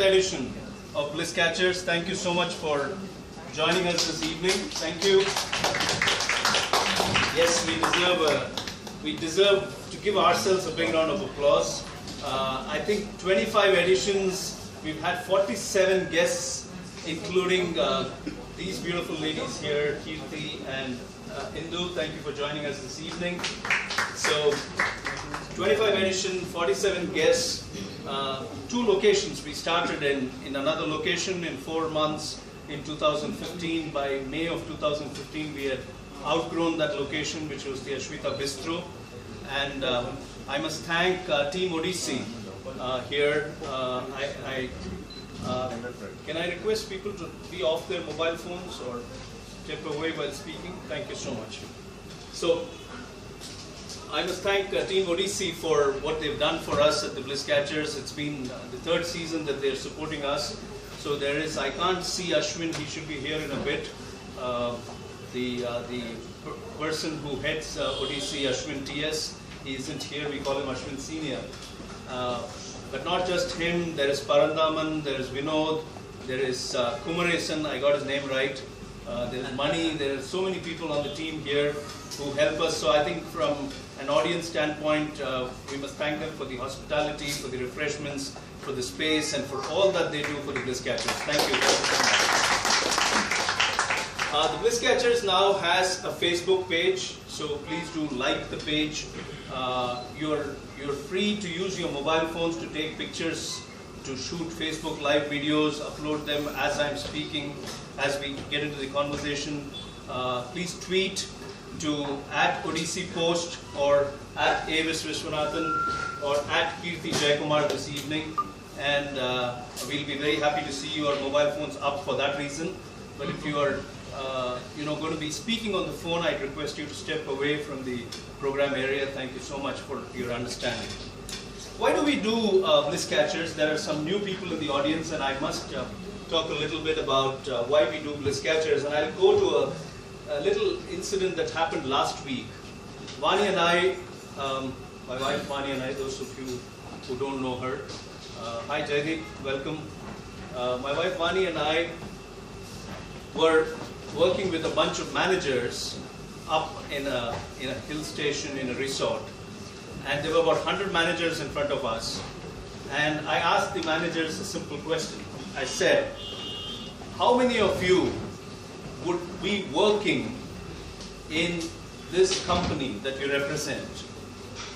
Edition of Bliss Catchers. Thank you so much for joining us this evening. Thank you. Yes, we deserve to give ourselves a big round of applause. I think 25 editions. We've had 47 guests, including these beautiful ladies here, Kirthi and Indu. Thank you for joining us this evening. So, 25 edition, 47 guests. 2 locations. We started in another location in 4 months in 2015. By May of 2015, we had outgrown that location, which was the Ashwita Bistro. And I must thank Team Odyssey here. Can I request people to be off their mobile phones or step away while speaking? Thank you so much. So, I must thank Team Odyssey for what they've done for us at the Bliss Catchers. It's been the 3rd season that they're supporting us. So there is, I can't see Ashwin, he should be here in a bit. The person who heads Odyssey, Ashwin TS, he isn't here, we call him Ashwin Senior. But not just him, there is Parandaman, there is Vinod, there is Kumaresan, I got his name right. There is Mani, there are so many people on the team here who help us. So I think from an audience standpoint, we must thank them for the hospitality, for the refreshments, for the space, and for all that they do for the Bliss Catchers. Thank you. The Bliss Catchers now has a Facebook page, so please do like the page. You're free to use your mobile phones to take pictures, to shoot Facebook live videos, upload them as I'm speaking, as we get into the conversation. Please tweet to @Odyssey Post or @AVIS Viswanathan or @Kirthi Jayakumar this evening, and we'll be very happy to see your mobile phones up for that reason. But if you are going to be speaking on the phone, I'd request you to step away from the program area. Thank you so much for your understanding. Why do we do Bliss Catchers? There are some new people in the audience, and I must talk a little bit about why we do Bliss Catchers. And I'll go to a little incident that happened last week. Vani and I, my wife Vani and I, those of you who don't know her, hi Jaideep, welcome. My wife Vani and I were working with a bunch of managers up in a hill station in a resort. And there were about 100 managers in front of us. And I asked the managers a simple question. I said, how many of you would be working in this company that you represent?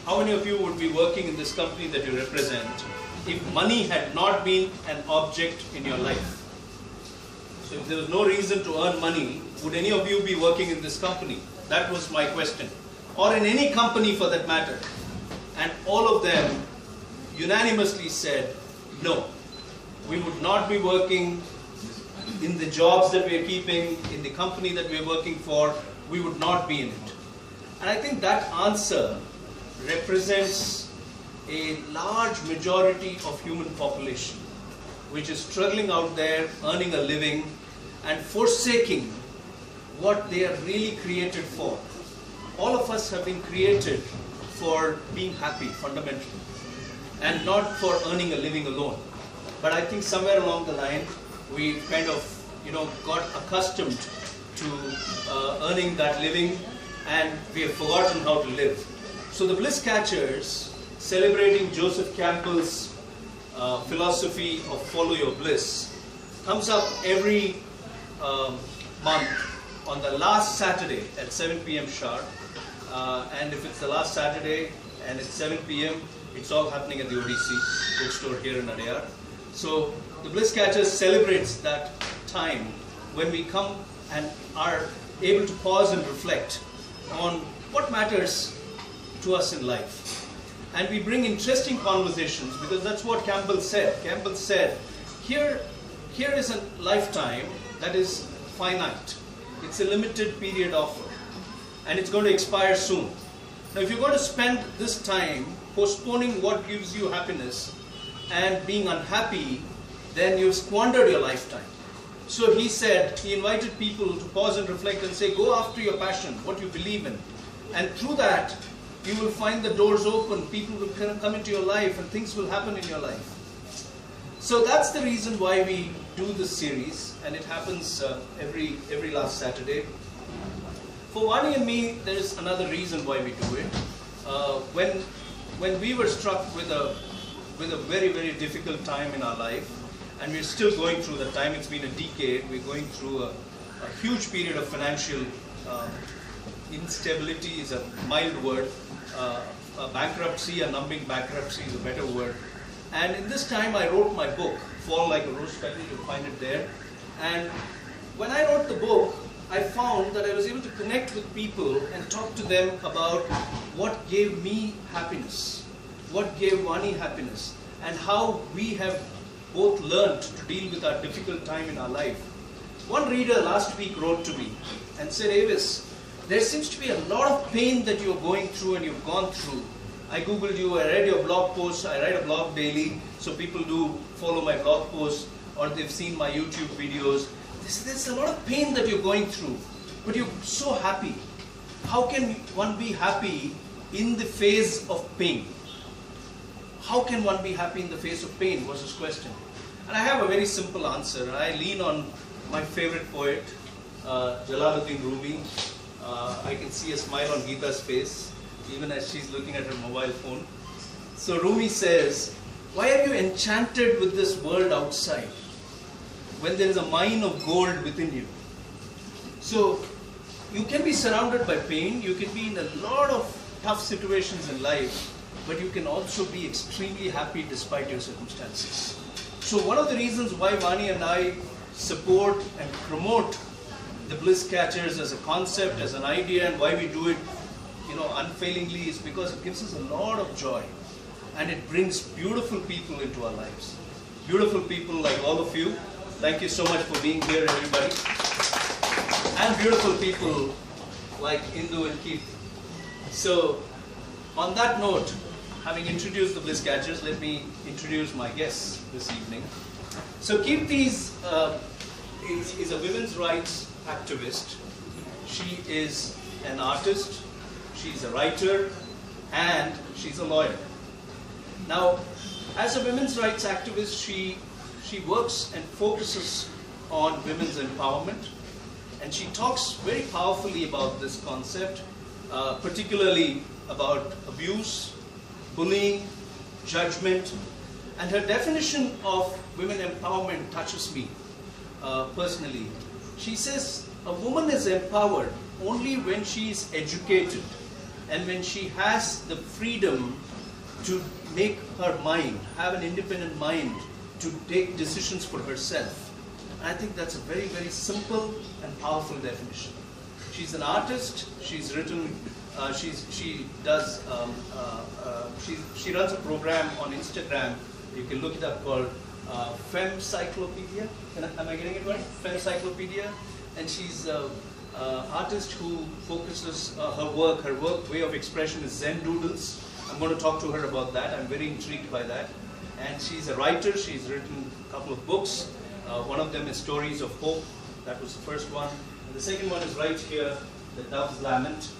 How many of you would be working in this company that you represent if money had not been an object in your life? So if there was no reason to earn money, would any of you be working in this company? That was my question. Or in any company for that matter. And all of them unanimously said, no, we would not be working in the jobs that we are keeping, in the company that we are working for, we would not be in it. And I think that answer represents a large majority of human population which is struggling out there, earning a living and forsaking what they are really created for. All of us have been created for being happy fundamentally and not for earning a living alone. But I think somewhere along the line we kind of got accustomed to earning that living, and we have forgotten how to live. So the Bliss Catchers, celebrating Joseph Campbell's philosophy of follow your bliss, comes up every month on the last Saturday at 7 p.m. sharp. And if it's the last Saturday and it's 7 p.m., it's all happening at the Odyssey bookstore here in Adyar. So the Bliss Catchers celebrates that time when we come and are able to pause and reflect on what matters to us in life. And we bring interesting conversations, because that's what Campbell said. Campbell said, here is a lifetime that is finite. It's a limited period offer, and it's going to expire soon. Now, if you're going to spend this time postponing what gives you happiness and being unhappy, then you've squandered your lifetime. So he said, he invited people to pause and reflect and say, go after your passion, what you believe in. And through that, you will find the doors open, people will come into your life, and things will happen in your life. So that's the reason why we do this series, and it happens every last Saturday. For Vani and me, there is another reason why we do it. When we were struck with a very, very difficult time in our life, and we're still going through that time, it's been a decade, we're going through a huge period of financial instability is a mild word, a bankruptcy, a numbing bankruptcy is a better word. And in this time I wrote my book, Fall Like a Rose Petal, you'll find it there. And when I wrote the book, I found that I was able to connect with people and talk to them about what gave me happiness, what gave Vani happiness, and how we have both learned to deal with our difficult time in our life. One reader last week wrote to me and said, Avis, there seems to be a lot of pain that you're going through and you've gone through. I googled you, I read your blog posts, I write a blog daily, so people do follow my blog posts, or they've seen my YouTube videos. There's a lot of pain that you're going through, but you're so happy. How can one be happy in the face of pain? How can one be happy in the face of pain, was his question. And I have a very simple answer. I lean on my favorite poet, Jalaluddin Rumi. I can see a smile on Geeta's face, even as she's looking at her mobile phone. So Rumi says, why are you enchanted with this world outside when there is a mine of gold within you? So you can be surrounded by pain, you can be in a lot of tough situations in life, but you can also be extremely happy despite your circumstances. So one of the reasons why Vani and I support and promote the Bliss Catchers as a concept, as an idea, and why we do it, unfailingly, is because it gives us a lot of joy, and it brings beautiful people into our lives. Beautiful people like all of you. Thank you so much for being here, everybody. And beautiful people like Indu and Kirthi. So, on that note, having introduced the Bliss Catchers, let me introduce my guests this evening. So Kirthi is a women's rights activist. She is an artist, she's a writer, and she's a lawyer. Now, as a women's rights activist, she works and focuses on women's empowerment, and she talks very powerfully about this concept, particularly about abuse, bullying, judgment, and her definition of women empowerment touches me personally. She says a woman is empowered only when she is educated and when she has the freedom to make her mind, have an independent mind, to take decisions for herself. And I think that's a very, very simple and powerful definition. She's an artist, she's written, she runs a program on Instagram, you can look it up, called Femcyclopedia. Am I getting it right? Femcyclopedia. And she's an artist who focuses her work way of expression is Zen Doodles. I'm going to talk to her about that. I'm very intrigued by that. And she's a writer. She's written a couple of books. One of them is Stories of Hope. That was the first one. And the second one is right here, The Dove's Lament,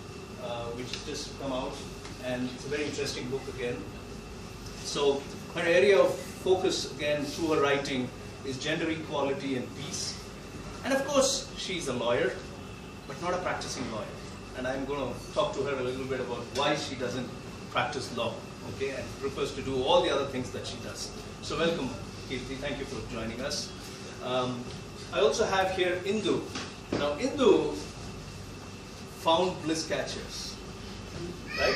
which has just come out. And it's a very interesting book again. So her area of focus, again, through her writing, is gender equality and peace. And of course, she's a lawyer, but not a practicing lawyer. And I'm going to talk to her a little bit about why she doesn't practice law, okay, and prefers to do all the other things that she does. So welcome, Kirthi. Thank you for joining us. I also have here Indu. Now, Indu found Bliss Catchers, right?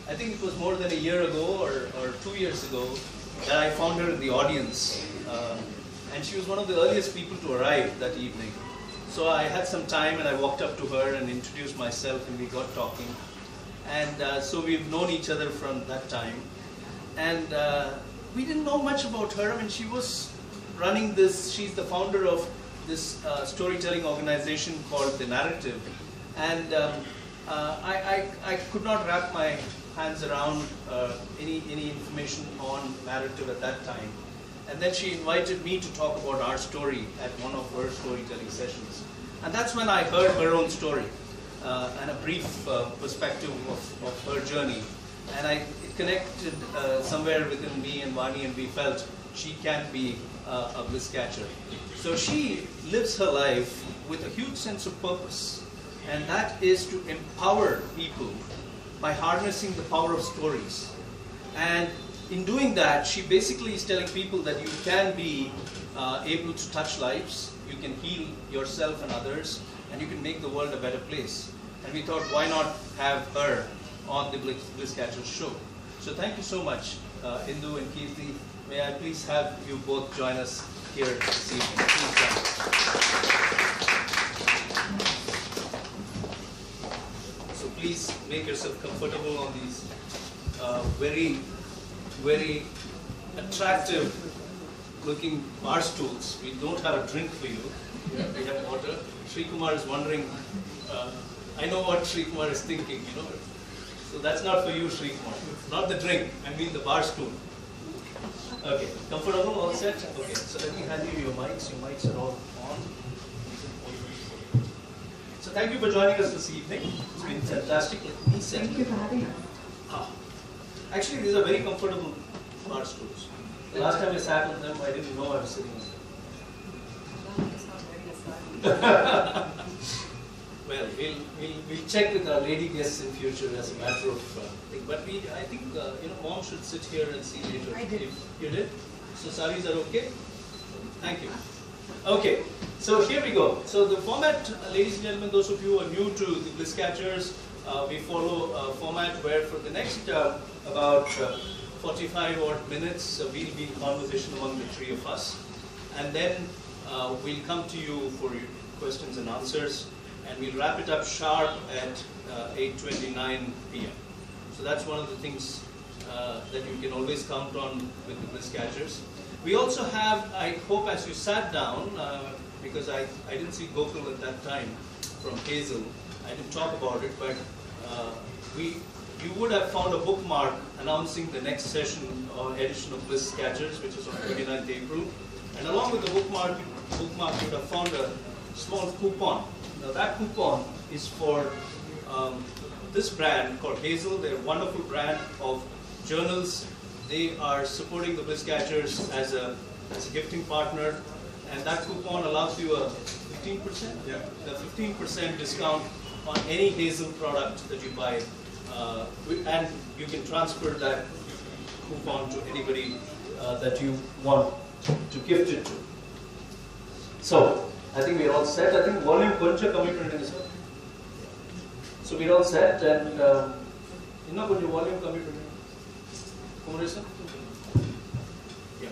I think it was more than a year ago or 2 years ago that I found her in the audience. And she was one of the earliest people to arrive that evening. So I had some time and I walked up to her and introduced myself and we got talking. And so we've known each other from that time. And we didn't know much about her. I mean, she was running this, she's the founder of this storytelling organization called The Narrative. And I could not wrap my hands around any information on narrative at that time. And then she invited me to talk about our story at one of her storytelling sessions. And that's when I heard her own story and a brief perspective of her journey. and it connected somewhere within me and Vani, and we felt she can be a bliss catcher. So she lives her life with a huge sense of purpose, and that is to empower people by harnessing the power of stories. And in doing that, she basically is telling people that you can be able to touch lives, you can heal yourself and others, and you can make the world a better place. And we thought, why not have her on the Bliss Catchers show? So thank you so much, Indu and Kirthi. May I please have you both join us here this evening. Please join us. So please make yourself comfortable on these very, very attractive looking bar stools. We don't have a drink for you. We have water. Sri Kumar is wondering, I know what Sri Kumar is thinking, you know. So that's not for you, Sri Kumar. Not the drink, I mean the bar stool. Okay, comfortable, all set? Okay, so let me hand you your mics. Your mics are all on. So thank you for joining us this evening. It's been fantastic. Let me set. Thank you for having us. Actually, these are very comfortable bar stools. The last time I sat on them, I didn't know I was sitting on them. Well, we'll check with our lady guests in future as a matter of thing. But I think you know, mom should sit here and see later. I did. If you did? So saris are okay? Thank you. Okay, so here we go. So the format, ladies and gentlemen, those of you who are new to the Bliss Catchers, we follow a format where for the next about 45 odd minutes, we'll be in conversation among the three of us. And then we'll come to you for your questions and answers. And we'll wrap it up sharp at 8:29 p.m. So that's one of the things that you can always count on with the Bliss Catchers. We also have, I hope as you sat down, because I didn't see Gokul at that time from Hazel, I didn't talk about it, but you would have found a bookmark announcing the next session or edition of Bliss Catchers, which is on 29th April. And along with the bookmark you would have found a small coupon. Now that coupon is for this brand called Hazel. They're a wonderful brand of journals. They are supporting the Bliss Catchers as a gifting partner, and that coupon allows you a 15%? Yeah. A 15% discount on any Hazel product that you buy, and you can transfer that coupon to anybody that you want to gift it to. So, I think we're all set. I think volume koncha commitment is sir. So we're all set, and inna konja volume commitment. Kumar yeah.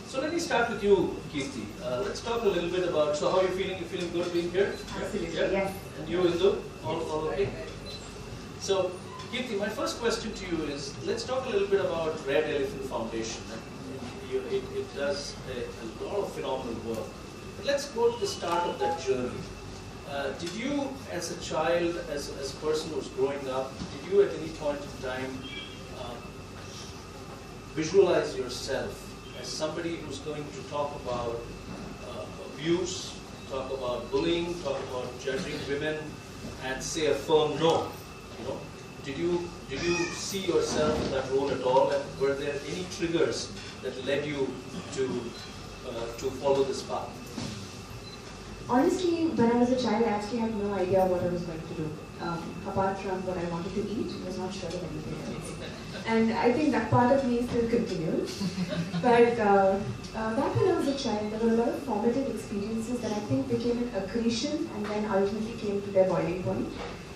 So let me start with you, Kirthi. Let's talk a little bit about. So how are you feeling? You feeling good being here? Absolutely. Yeah. Yes. And you, Indu? All okay. So, Kirthi, my first question to you is: let's talk a little bit about Red Elephant Foundation. It does a lot of phenomenal work. Let's go to the start of that journey. Did you, as a child, as a person who was growing up, did you at any point in time visualize yourself as somebody who's going to talk about abuse, talk about bullying, talk about judging women, and say a firm no? You know, did you see yourself in that role at all, and were there any triggers that led you to follow this path? Honestly, when I was a child, I actually had no idea what I was going to do. Apart from what I wanted to eat, I was not sure of anything else. And I think that part of me still continues. But back when I was a child, there were a lot of formative experiences that I think became an accretion and then ultimately came to their boiling point.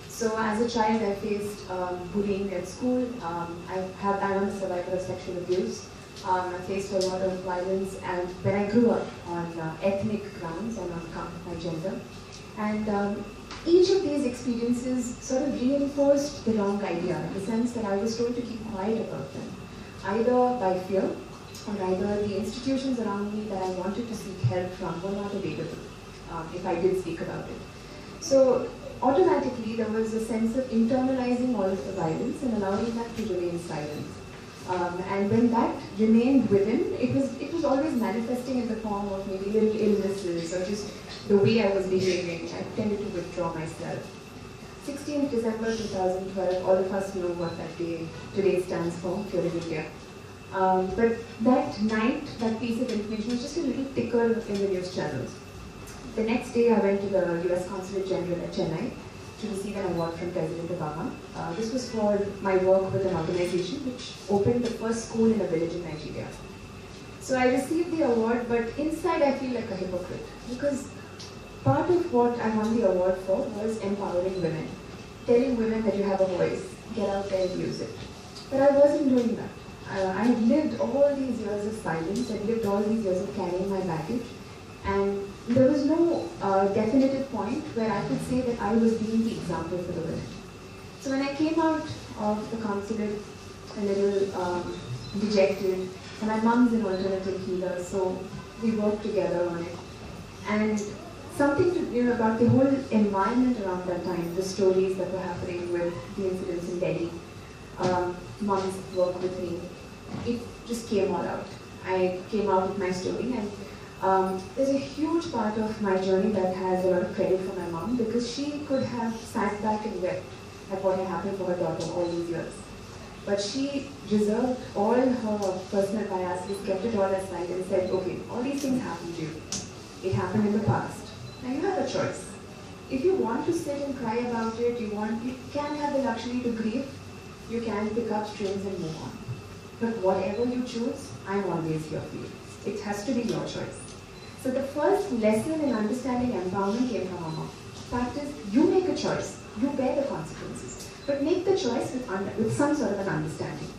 So as a child, I faced bullying at school. I am a survivor of sexual abuse. I faced a lot of violence, and when I grew up on ethnic grounds and on account of my gender. And each of these experiences sort of reinforced the wrong idea, in the sense that I was told to keep quiet about them, either by fear, or either the institutions around me that I wanted to seek help from were not available if I did speak about it. So automatically there was a sense of internalizing all of the violence and allowing that to remain silent. And when that remained within, it was always manifesting in the form of maybe little illnesses or just the way I was behaving. I tended to withdraw myself. 16th December 2012, all of us know what that day today stands for, Pure India. But that night, that piece of information was just a little ticker in the news channels. The next day, I went to the US Consulate General at Chennai to receive an award from President Obama. This was for my work with an organization which opened the first school in a village in Nigeria. So I received the award, but inside I feel like a hypocrite, because part of what I won the award for was empowering women, telling women that you have a voice, get out there and use it. But I wasn't doing that. I had lived all these years of silence, I'd lived all these years of carrying my baggage, and there was no definitive point where I could say that I was being the example for the women. So when I came out of the consulate a little dejected, and my mom's an alternative healer, so we worked together on it. And something to, about the whole environment around that time, the stories that were happening with the incidents in Delhi, mom's work with me, it just came all out. I came out with my story, and there's a huge part of my journey that has a lot of credit for my mom, because she could have sat back and wept at what had happened for her daughter all these years. But she reserved all her personal biases, kept it all aside and said, okay, all these things happened to you. It happened in the past. Now you have a choice. If you want to sit and cry about it, you can have the luxury to grieve, you can pick up strings and move on. But whatever you choose, I'm always here for you. It has to be your choice. So the first lesson in understanding empowerment came from Mama. Fact is, you make a choice, you bear the consequences, but make the choice with some sort of an understanding.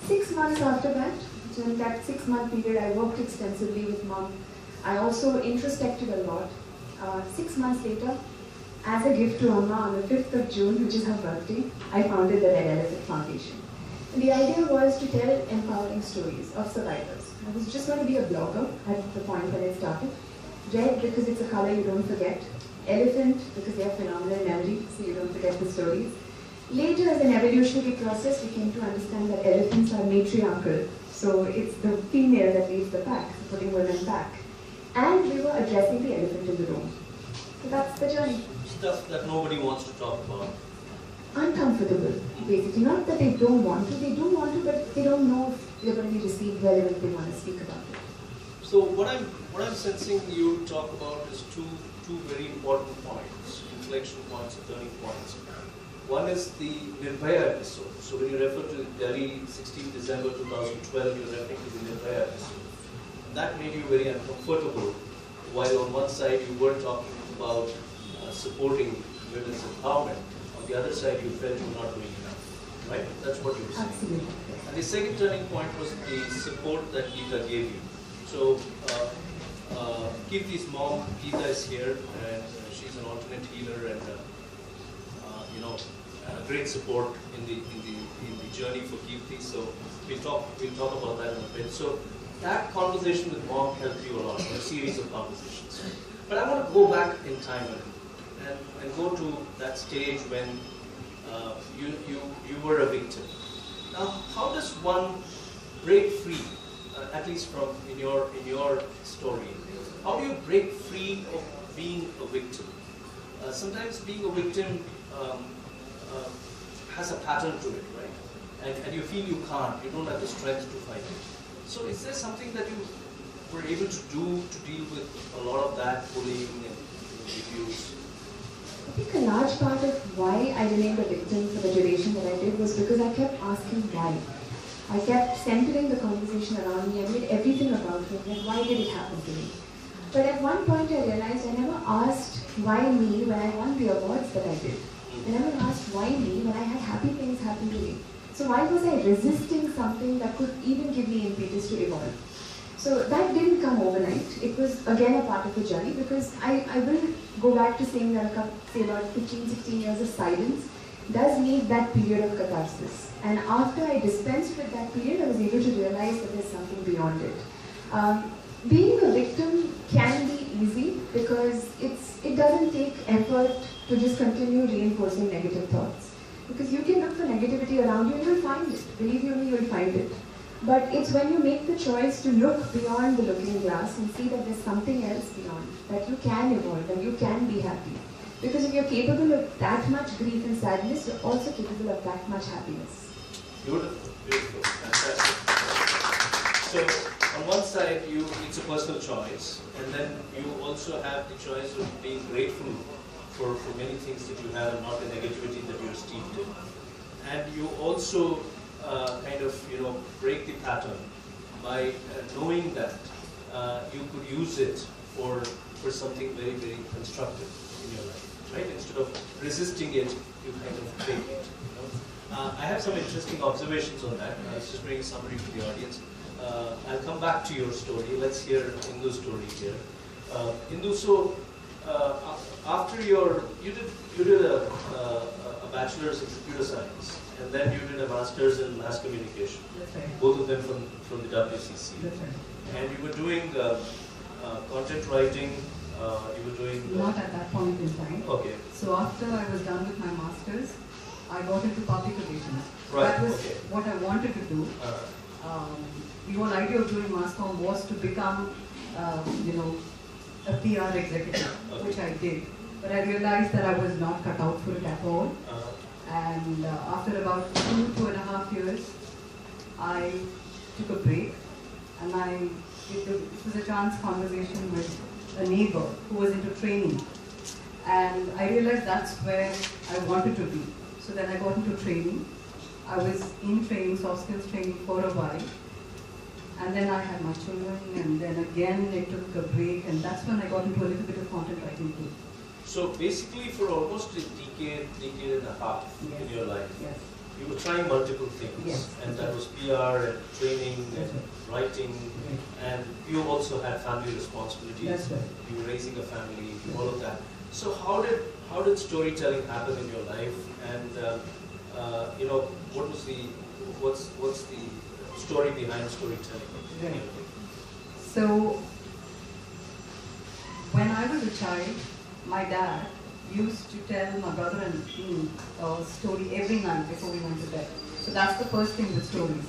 6 months after that, during that 6-month period, I worked extensively with Mom. I also introspected a lot. 6 months later, as a gift to Amma on the 5th of June, which is her birthday, I founded the Red Elephant Foundation. And the idea was to tell empowering stories of survivors. I was just going to be a blogger at the point when it started. Red, because it's a color you don't forget. Elephant, because they have phenomenal memory, so you don't forget the stories. Later, as an evolutionary process, we came to understand that elephants are matriarchal. So it's the female that leads the pack, so putting women back. And we were addressing the elephant in the room. So that's the journey. Stuff that nobody wants to talk about. Uncomfortable, basically. Not that they don't want to, they do want to, but they don't know if they're going to be received well if they want to speak about it. So what I'm sensing you talk about is two very important points, inflection points, turning points. One is the Nirbhaya episode. So when you refer to Delhi, 16 December 2012, you're referring to the Nirbhaya episode. That made you very uncomfortable, while on one side you were talking about supporting women's empowerment. On the other side, you felt you were not doing enough, right? That's what you were saying. Absolutely. And the second turning point was the support that Geeta gave you. So, Kirti's mom, Geeta, is here, and she's an alternate healer, and great support in the journey for Kirti. So we'll talk about that in a bit. So that conversation with mom helped you a lot, a series of conversations. But I want to go back in time and go to that stage when you were a victim. Now, how does one break free, at least from in your story? How do you break free of being a victim? Sometimes being a victim has a pattern to it, right? And you feel you can't, you don't have the strength to fight it. So is there something that you were able to do to deal with a lot of that bullying and abuse? I think a large part of why I remained a victim for the duration that I did was because I kept asking why. I kept centering the conversation around me. I made everything about it. Like, why did it happen to me? But at one point I realized I never asked why me when I won the awards that I did. I never asked why me when I had happy things happen to me. So why was I resisting something that could even give me impetus to evolve? So that didn't come overnight. It was again a part of the journey, because I will go back to saying that about 15, 16 years of silence does need that period of catharsis. And after I dispensed with that period, I was able to realize that there's something beyond it. Being a victim can be easy because it doesn't take effort to just continue reinforcing negative thoughts. Because you can look for negativity around you and you'll find it. Believe you me, you'll find it. But it's when you make the choice to look beyond the looking glass and see that there's something else beyond, that you can evolve and you can be happy, Because if you're capable of that much grief and sadness, you're also capable of that much happiness. Beautiful, beautiful, fantastic. So, on one side, it's a personal choice, and then you also have the choice of being grateful for many things that you have, and not the negativity that you're steeped in. And you also kind of, break the pattern by knowing that you could use it for something very, very constructive in your life, right? Instead of resisting it, you kind of take it. I have some interesting observations on that. I was just doing a summary for the audience. I'll come back to your story. Let's hear Indu's story here. Indu, so after you did a bachelor's in computer science, and then you did a master's in mass communication. That's right. Both of them from the WCC. That's right. And you were doing content writing. You were doing not at that point in time. Okay. So after I was done with my masters, I got into public relations. Right. That was Okay. what I wanted to do. The whole idea of doing mass comm was to become, a PR executive, Okay. which I did. But I realized that I was not cut out for it at all. And after about 2.5 years, I took a break, and it was a chance conversation with a neighbor who was into training. And I realized that's where I wanted to be. So then I got into training. I was in training, soft skills training for a while. And then I had my children, and then again I took a break, and that's when I got into a little bit of content writing too. So basically, for almost a decade and a half Yes. in your life, Yes. you were trying multiple things, Yes. and that was PR and training That's and right. writing, and you also had family responsibilities. That's right. You were raising a family, all of that. So how did storytelling happen in your life, and what's the story behind storytelling? Right. So when I was a child, my dad used to tell my brother and me a story every night before we went to bed. So that's the first thing with stories.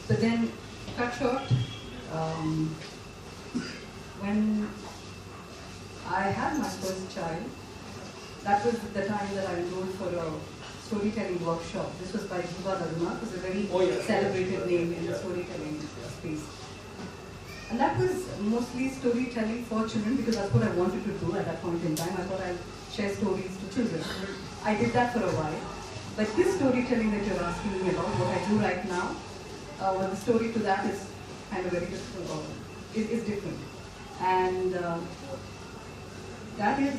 But then, cut short, when I had my first child, that was the time that I enrolled for a storytelling workshop. This was by Dhruva Daruma, who's a very celebrated name in the storytelling space. And that was mostly storytelling for children, because that's what I wanted to do at that point in time. I thought I'd share stories to children. I did that for a while. But this storytelling that you're asking me about, what I do right now, well, the story to that is kind of very different, is different. And that is,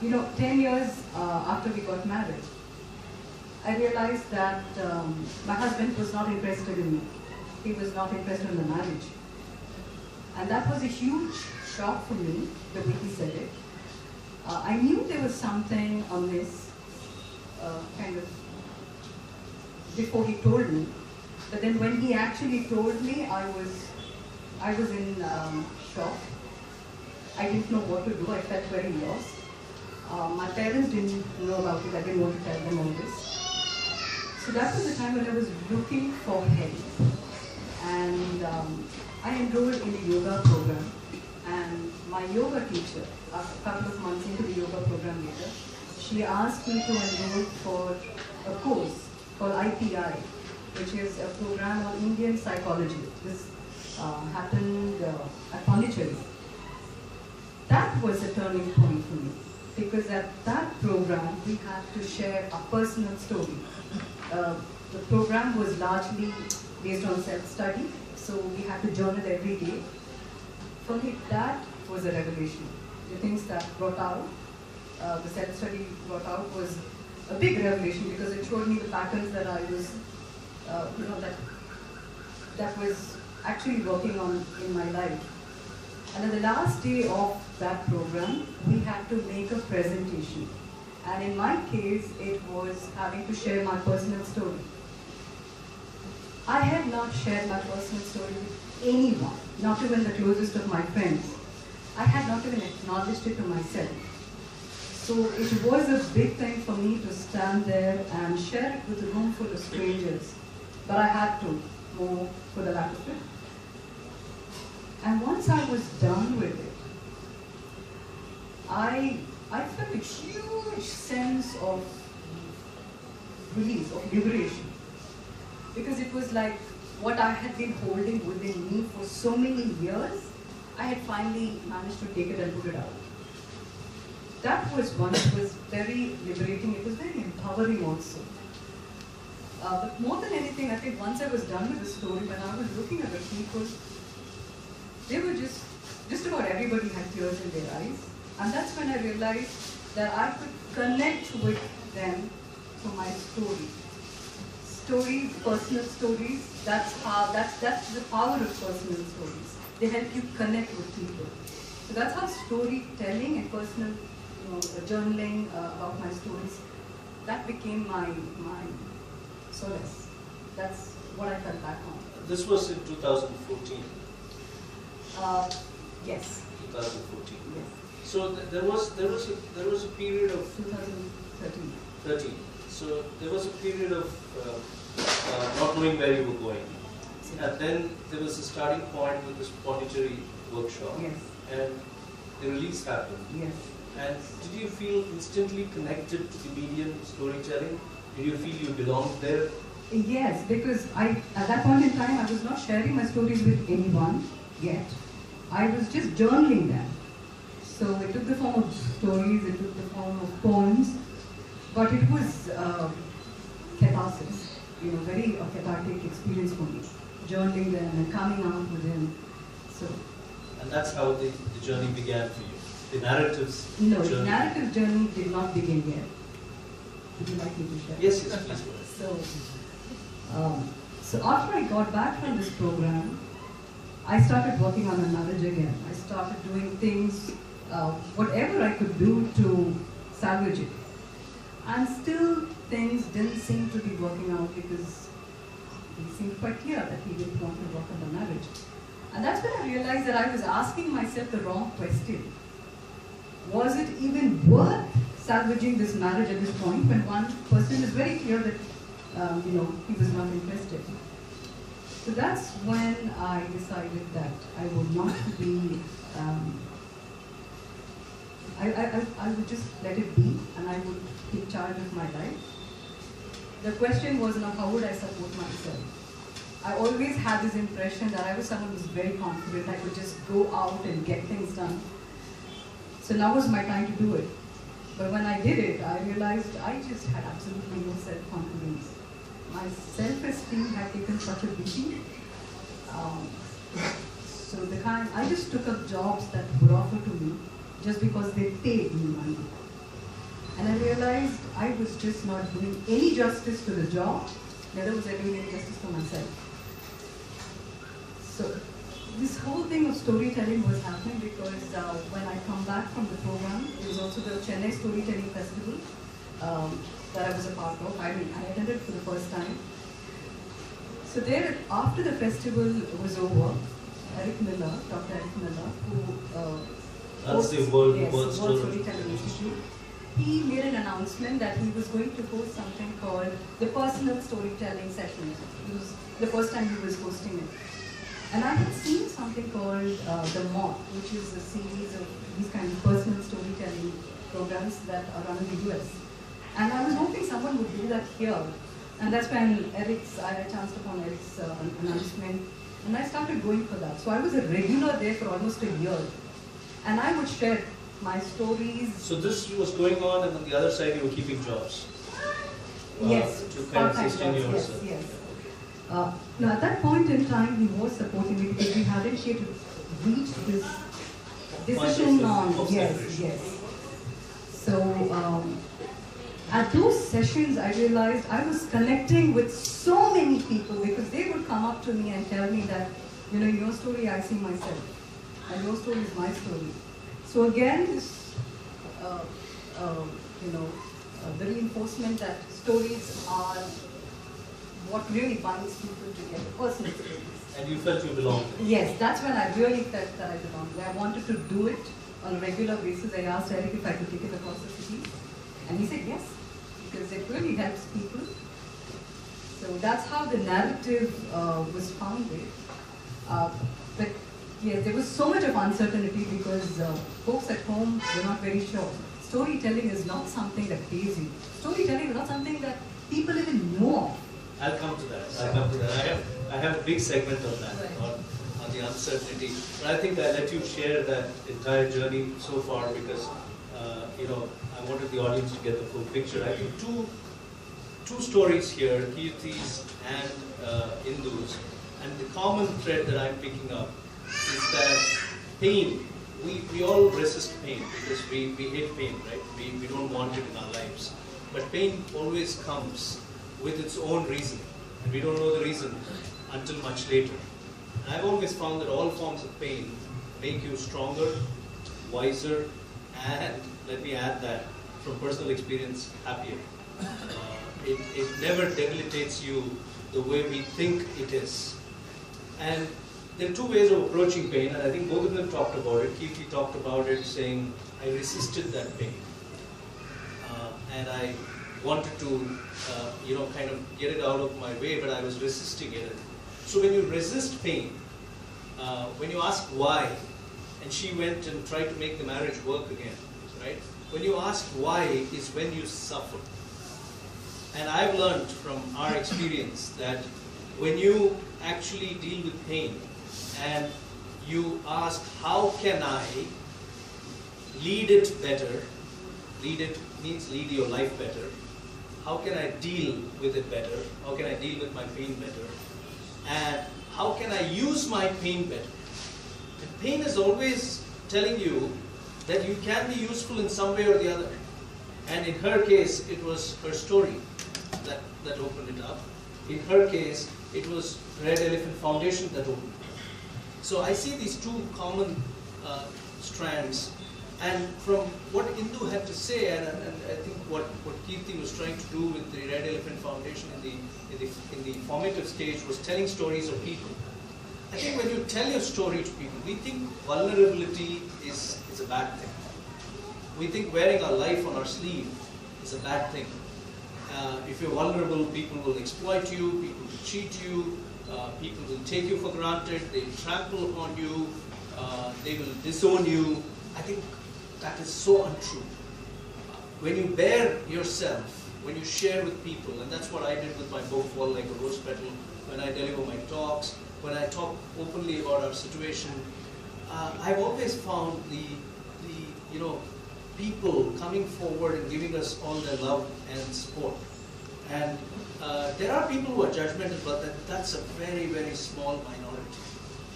10 years after we got married, I realized that my husband was not interested in me. He was not interested in the marriage. And that was a huge shock for me, the way he said it. I knew there was something amiss, kind of, before he told me. But then when he actually told me, I was in shock. I didn't know what to do. I felt very lost. My parents didn't know about it. I didn't want to tell them all this. So that was the time when I was looking for help. And I enrolled in a yoga program. And my yoga teacher, a couple of months into the yoga program later, she asked me to enroll for a course called IPI, which is a program on Indian psychology. This happened at Pondicherry. That was a turning point for me, because at that program we had to share a personal story. The program was largely based on self-study, so we had to journal every day. For me, that was a revelation. The things that brought out, the self-study brought out, was a big revelation, because it showed me the patterns that I was, that was actually working on in my life. And on the last day of that program, we had to make a presentation. And in my case, it was having to share my personal story. I had not shared my personal story with anyone, not even the closest of my friends. I had not even acknowledged it to myself. So it was a big thing for me to stand there and share it with a room full of strangers. But I had to, more for the lack of it. And once I was done with it, I I felt a huge sense of release, of liberation. Because it was like what I had been holding within me for so many years, I had finally managed to take it and put it out. That was one, it was very liberating, it was very empowering also. But more than anything, I think once I was done with the story, when I was looking at the people, they were just about everybody had tears in their eyes. And that's when I realized that I could connect with them through my story. Stories, personal stories, that's the power of personal stories. They help you connect with people. So that's how storytelling and personal journaling about my stories, that became my solace. That's what I fell back on. This was in 2014. Yes. 2014. Yes. So there was a period of 2013. 13. So there was a period of not knowing where you were going, and then there was a starting point with this Pondicherry workshop. Yes. And the release happened. Yes. And did you feel instantly connected to the medium storytelling? Did you feel you belonged there? Yes, because at that point in time, I was not sharing my stories with anyone yet. I was just journaling them. So it took the form of stories, it took the form of poems, but it was catharsis, very cathartic experience for me. Journaling them and coming out with them. So. And that's how the journey began for you. The narratives. No, journey. the narrative journey did not begin yet. Would you like me to share? Yes, please go ahead. So after I got back from this program, I started working on a marriage again. I started doing things, whatever I could do to salvage it. And still things didn't seem to be working out because it seemed quite clear that he didn't want to work on the marriage. And that's when I realized that I was asking myself the wrong question. Was it even worth salvaging this marriage at this point when one person is very clear that he was not interested? So that's when I decided that I would not be, I would just let it be and I would take charge of my life. The question was now, how would I support myself? I always had this impression that I was someone who was very confident, I could just go out and get things done. So now was my time to do it. But when I did it, I realized I just had absolutely no self-confidence. My self-esteem had taken such a beating. I just took up jobs that were offered to me just because they paid me money. And I realized I was just not doing any justice to the job, neither was I doing any justice to myself. So this whole thing of storytelling was happening because when I come back from the program, it was also the Chennai Storytelling Festival that I was a part of. I attended it for the first time. So there, after the festival was over, Dr. Eric Miller, who that's the World Storytelling Institute, he made an announcement that he was going to host something called the Personal Storytelling Sessions. It was the first time he was hosting it. And I had seen something called The Moth, which is a series of these kind of personal storytelling programs that are run in the US. And I was hoping someone would do that here. And that's when I chanced upon Eric's announcement. And I started going for that. So I was a regular there for almost a year. And I would share my stories. So this was going on, and on the other side you were keeping jobs. Yes, to kind of sustain jobs, yourself. yes. Now at that point in time, he was supporting me because we hadn't yet reached this decision on yes. So at those sessions, I realized I was connecting with so many people because they would come up to me and tell me that, your story I see myself. And your story is my story. So again, this, the reinforcement that stories are what really binds people together, personal stories. And you felt you belonged there? Yes, that's when I really felt that I belonged there. I wanted to do it on a regular basis. I asked Eric if I could take it across the city. And he said yes, because it really helps people. So that's how the narrative was founded. But yes, there was so much of uncertainty because folks at home were not very sure. storytelling is not something that pays you. Storytelling is not something that people even know of. I'll come to that. I have a big segment on that, on the uncertainty. But I think I'll let you share that entire journey so far because, I wanted the audience to get the full picture. I think two stories here, Kirti's and Indu's. And the common thread that I'm picking up is that pain, we all resist pain because we hate pain, right? We don't want it in our lives. But pain always comes with its own reason. And we don't know the reason until much later. And I've always found that all forms of pain make you stronger, wiser, and let me add that from personal experience, happier. It never debilitates you the way we think it is. And there are two ways of approaching pain, and I think both of them talked about it. Kirthi talked about it, saying, I resisted that pain. And I wanted to, kind of get it out of my way, but I was resisting it. So when you resist pain, when you ask why, and she went and tried to make the marriage work again, right? When you ask why is when you suffer. And I've learned from our experience that when you actually deal with pain and you ask, how can I lead it better? Lead it means lead your life better. How can I deal with it better? How can I deal with my pain better? And how can I use my pain better? And pain is always telling you that you can be useful in some way or the other. And in her case, it was her story that opened it up. In her case, it was Red Elephant Foundation that opened it up. So I see these two common strands. And from what Indu had to say, and I think what Kirthi was trying to do with the Red Elephant Foundation in the formative stage was telling stories of people. I think when you tell your story to people, we think vulnerability is a bad thing. We think wearing our life on our sleeve is a bad thing. If you're vulnerable, people will exploit you, people will cheat you, people will take you for granted, they will trample upon you, they will disown you. I think that is so untrue. When you bear yourself, when you share with people, and that's what I did with my book, Fall Like a Rose Petal, when I deliver my talks, when I talk openly about our situation, I've always found the people coming forward and giving us all their love and support. And there are people who are judgmental, but that's a very, very small minority.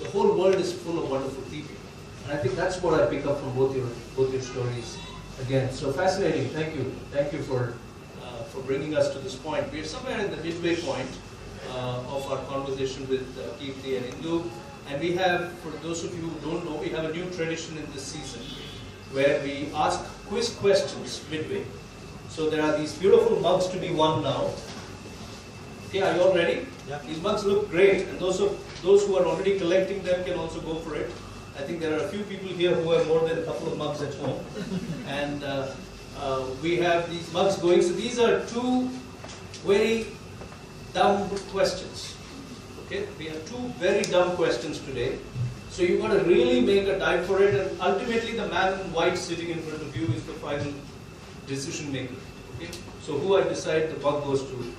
The whole world is full of wonderful people. And I think that's what I pick up from both your stories. Again, so fascinating. Thank you for bringing us to this point. We are somewhere in the midway point of our conversation with Kirthi and Indu. And we have, for those of you who don't know, we have a new tradition in this season where we ask quiz questions midway. So there are these beautiful mugs to be won now. Okay, are you all ready? Yeah. These mugs look great, and those who are already collecting them can also go for it. I think there are a few people here who have more than a couple of mugs at home. And we have these mugs going. So these are two very dumb questions. Okay, we have two very dumb questions today. So you've got to really make a dive for it, and ultimately the man in white sitting in front of you is the final decision maker. Okay? So who I decide the mug goes to,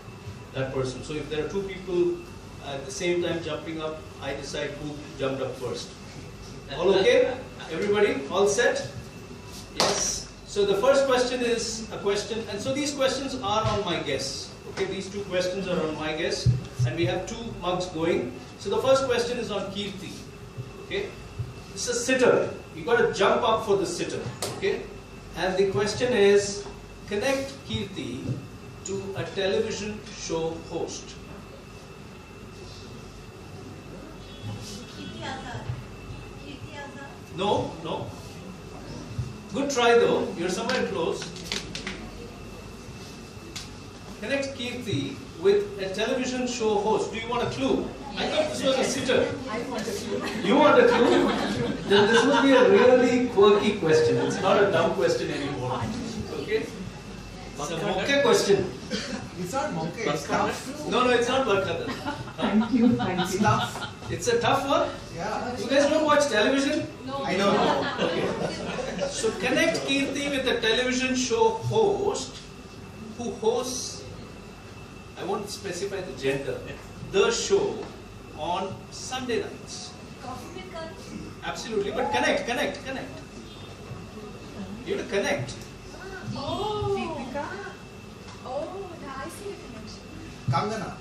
that person. So if there are two people at the same time jumping up, I decide who jumped up first. All okay? Everybody? All set? Yes. So the first question is a question, and so these questions are on my guess. Okay, these two questions are on my guess, and we have two mugs going. So the first question is on Kirthi. Okay, it's a sitter. You got to jump up for the sitter. Okay, and the question is, connect Kirthi to a television show host. No. Good try though. You're somewhere close. Connect Kirthi with a television show host. Do you want a clue? I thought this was a sitter. I want a clue. You want a clue? Then this would be a really quirky question. It's not a dumb question anymore. Okay? It's a mokke question. It's not mokke, it's tough. No, it's not Barkhatan. Thank you. It's tough. It's a tough one? Yeah. You guys don't watch television? No. I know. Okay. So connect Kirthi with a television show host who hosts, I won't specify the gender, the show on Sunday nights. Coffee with Kirthi? Absolutely, but connect. You have to connect. Oh, I see the connection. Kangana.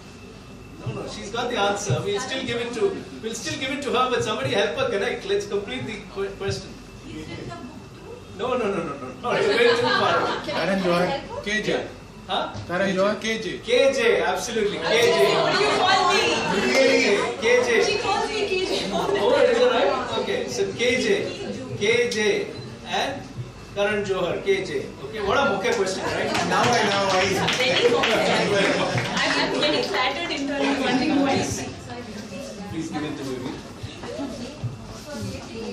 No, she's got the answer. We'll still give it to her, but somebody help her connect. Let's complete the question. He's written a book too? No, you're way too far away. Karan Johar. KJ. Huh? Karan Johar. KJ. KJ, absolutely. What do you call me? KJ. She calls me KJ. Oh, is that right? Okay, so KJ and Karan Johar, KJ. Okay, what a bouquet question, right? Now I. I'm getting flattered into wondering who I see. Please give it to Vivi.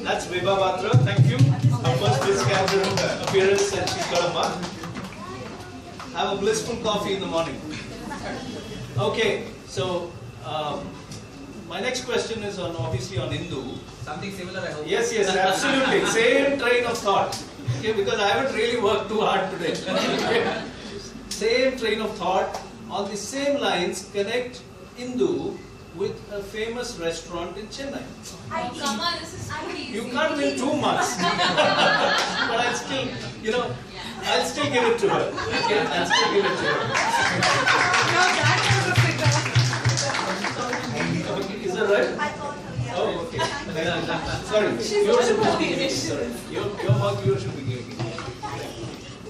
That's Vibha Batra, thank you. Our first Bliss Catcher appearance, and she's got a mug. Have a blissful coffee in the morning. Okay, so my next question is obviously on Indu. Something similar, I hope. Yes, absolutely. Same train of thought. Okay, because I haven't really worked too hard today. Same train of thought. On the same lines, connect Indu with a famous restaurant in Chennai. Oh, come on, this is too easy. You can't win too much. But I'll still, I'll still give it to her. Okay, I'll still give it to her. Okay, is that right? I thought, yeah. Oh, okay. Sorry. Yours should be giving. Sorry. Your mug, yours should be giving.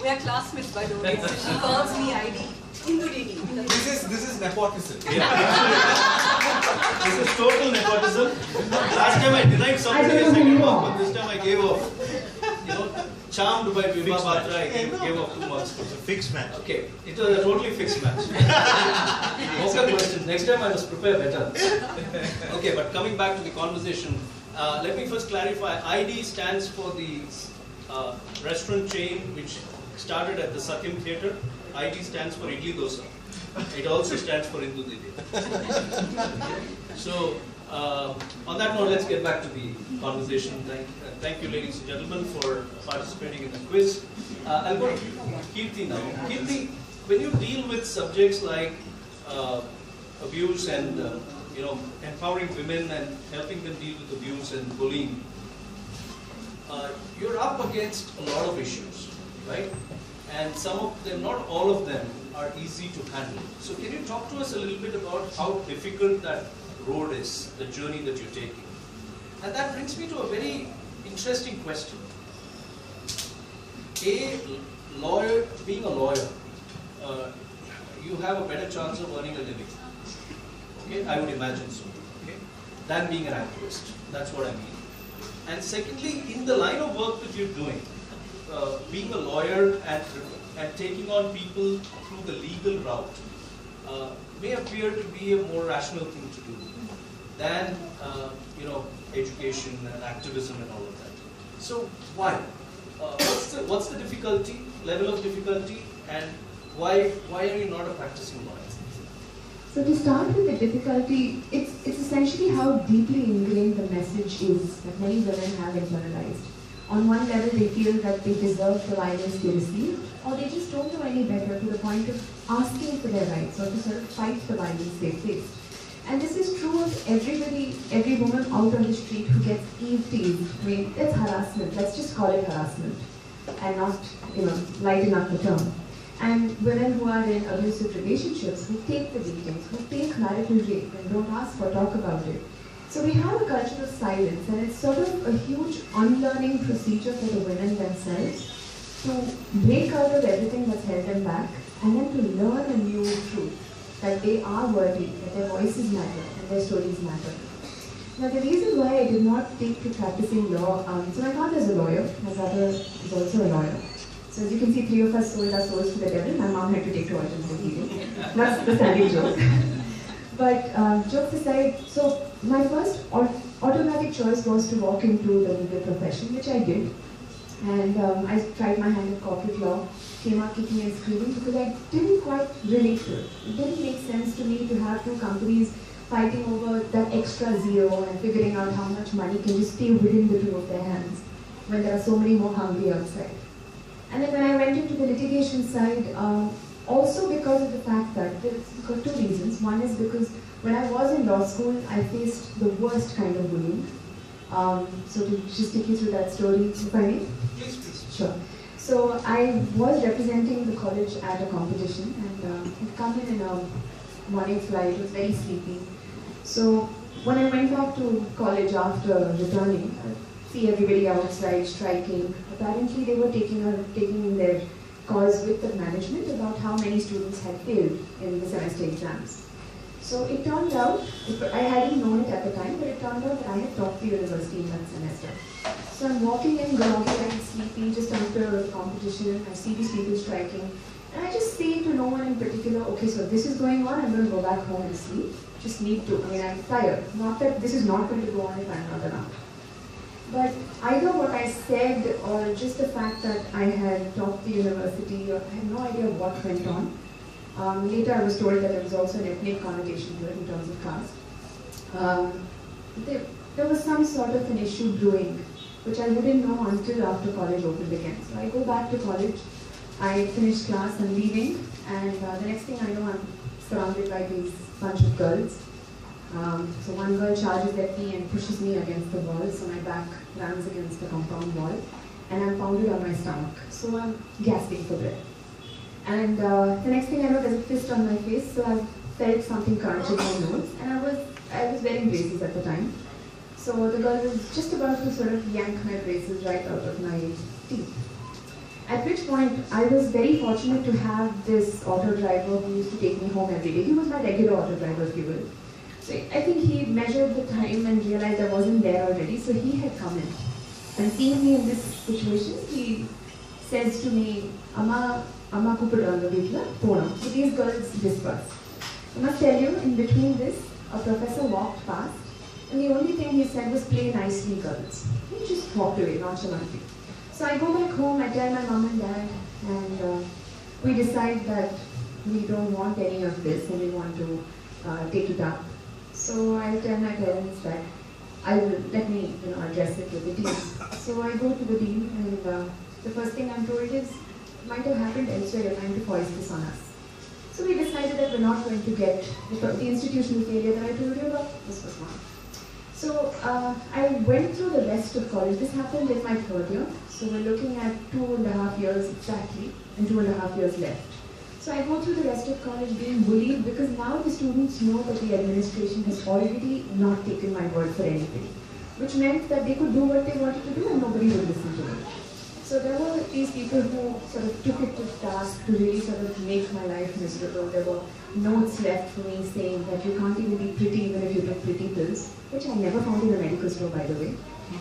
We are classmates, by the way. So she calls me ID. Indu Divya. This is nepotism. Yeah. This is total nepotism. Last time I denied somebody a second mark, but this time I gave off. Charmed by Vibha Batra, I gave off 2 marks. It's a fixed match. Okay, it was a totally fixed match. Okay, questions. Next time I must prepare better. Okay, but coming back to the conversation, let me first clarify. ID stands for the restaurant chain which started at the Satyam Theatre. ID stands for Idli Dosa. It also stands for Indu Divya. So, on that note, let's get back to the conversation. Thank you, ladies and gentlemen, for participating in the quiz. I'll go to Kirthi now. Kirthi, when you deal with subjects like abuse and empowering women and helping them deal with abuse and bullying, you're up against a lot of issues, right? And some of them, not all of them, are easy to handle. So can you talk to us a little bit about how difficult that road is, the journey that you're taking? And that brings me to a very interesting question. Being a lawyer, you have a better chance of earning a living. Okay, I would imagine so. Okay, than being an activist. That's what I mean. And secondly, in the line of work that you're doing, being a lawyer and taking on people through the legal route may appear to be a more rational thing to do than education and activism and all of that. So why? What's the difficulty, level of difficulty, and why are you not a practicing lawyer? So to start with the difficulty, it's essentially how deeply ingrained the message is that many women have internalized. On one level, they feel that they deserve the violence they receive, or they just don't know any better to the point of asking for their rights or to sort of fight the violence they faced. And this is true of every woman out on the street who gets eve-teased. I mean, it's harassment. Let's just call it harassment and not, lighten up the term. And women who are in abusive relationships, who take the beatings, who take marital rape and don't ask or talk about it. So we have a culture of silence, and it's sort of a huge unlearning procedure for the women themselves to break out of everything that's held them back and then to learn a new truth, that they are worthy, that their voices matter and their stories matter. Now the reason why I did not take to practicing law, so my father is a lawyer, my brother is also a lawyer. So as you can see, 3 of us sold our souls to the devil. My mom had to take to alternative healing. That's the standing joke. But jokes aside, so my first automatic choice was to walk into the legal profession, which I did. And I tried my hand at corporate law, came out kicking and screaming because I didn't quite relate to it. It didn't make sense to me to have 2 companies fighting over that extra zero and figuring out how much money can just stay within the two of their hands. when there are so many more hungry outside. And then when I went into the litigation side, also because of the fact that, because two reasons. One is because when I was in law school, I faced the worst kind of bullying. So to just take you through that story, if I may? Please, please. Sure. So I was representing the college at a competition, and it came in a morning flight. It was very sleepy. So when I went back to college after returning, I see everybody outside striking. Apparently they were taking their calls with the management about how many students had failed in the semester exams. So it turned out, I hadn't known it at the time, but it turned out that I had topped the university in that semester. So I'm walking in groggy and sleepy just after the competition. I see these people striking. And I just say to no one in particular, okay, so this is going on, I'm going to go back home and sleep. Just need to, I'm tired. Not that this is not going to go on if I'm not around. But either what I said or just the fact that I had topped the university, or I had no idea what went on. Later I was told that there was also an ethnic connotation to it in terms of caste. There was some sort of an issue brewing, which I wouldn't know until after college opened again. So I go back to college, I finish class, I'm leaving, and the next thing I know, I'm surrounded by these bunch of girls. So one girl charges at me and pushes me against the wall, so my back runs against the compound wall, and I'm pounded on my stomach. So I'm gasping for breath. And the next thing I know, there's a fist on my face, so I felt something crunch in my nose, and I was wearing braces at the time. So the girl was just about to sort of yank my braces right out of my teeth. At which point, I was very fortunate to have this auto driver who used to take me home every day. He was my regular auto driver, if you will. So I think he measured the time and realized I wasn't there already, so he had come in. And seeing me in this situation, he says to me, Amma kupudranga veetla ponam. So these girls dispersed. I must tell you, in between this, a professor walked past, and the only thing he said was, play nicely, girls. He just walked away, nonchalantly. So I go back home, I tell my mom and dad, and we decide that we don't want any of this and we want to take it up. So I tell my parents that let me address it with the dean. So I go to the dean, and the first thing I'm told is, it might have happened elsewhere, you're trying to foist this on us. So we decided that we're not going to get the institutional failure that I told you about. This was one. So I went through the rest of college. This happened in my third year. So we're looking at 2.5 years exactly, and 2.5 years left. So I go through the rest of college being bullied because now the students know that the administration has already not taken my word for anything, which meant that they could do what they wanted to do and nobody would listen to them. So there were these people who sort of took it to task to really sort of make my life miserable. There were notes left for me saying that you can't even be pretty even if you take pretty pills, which I never found in a medical store, by the way.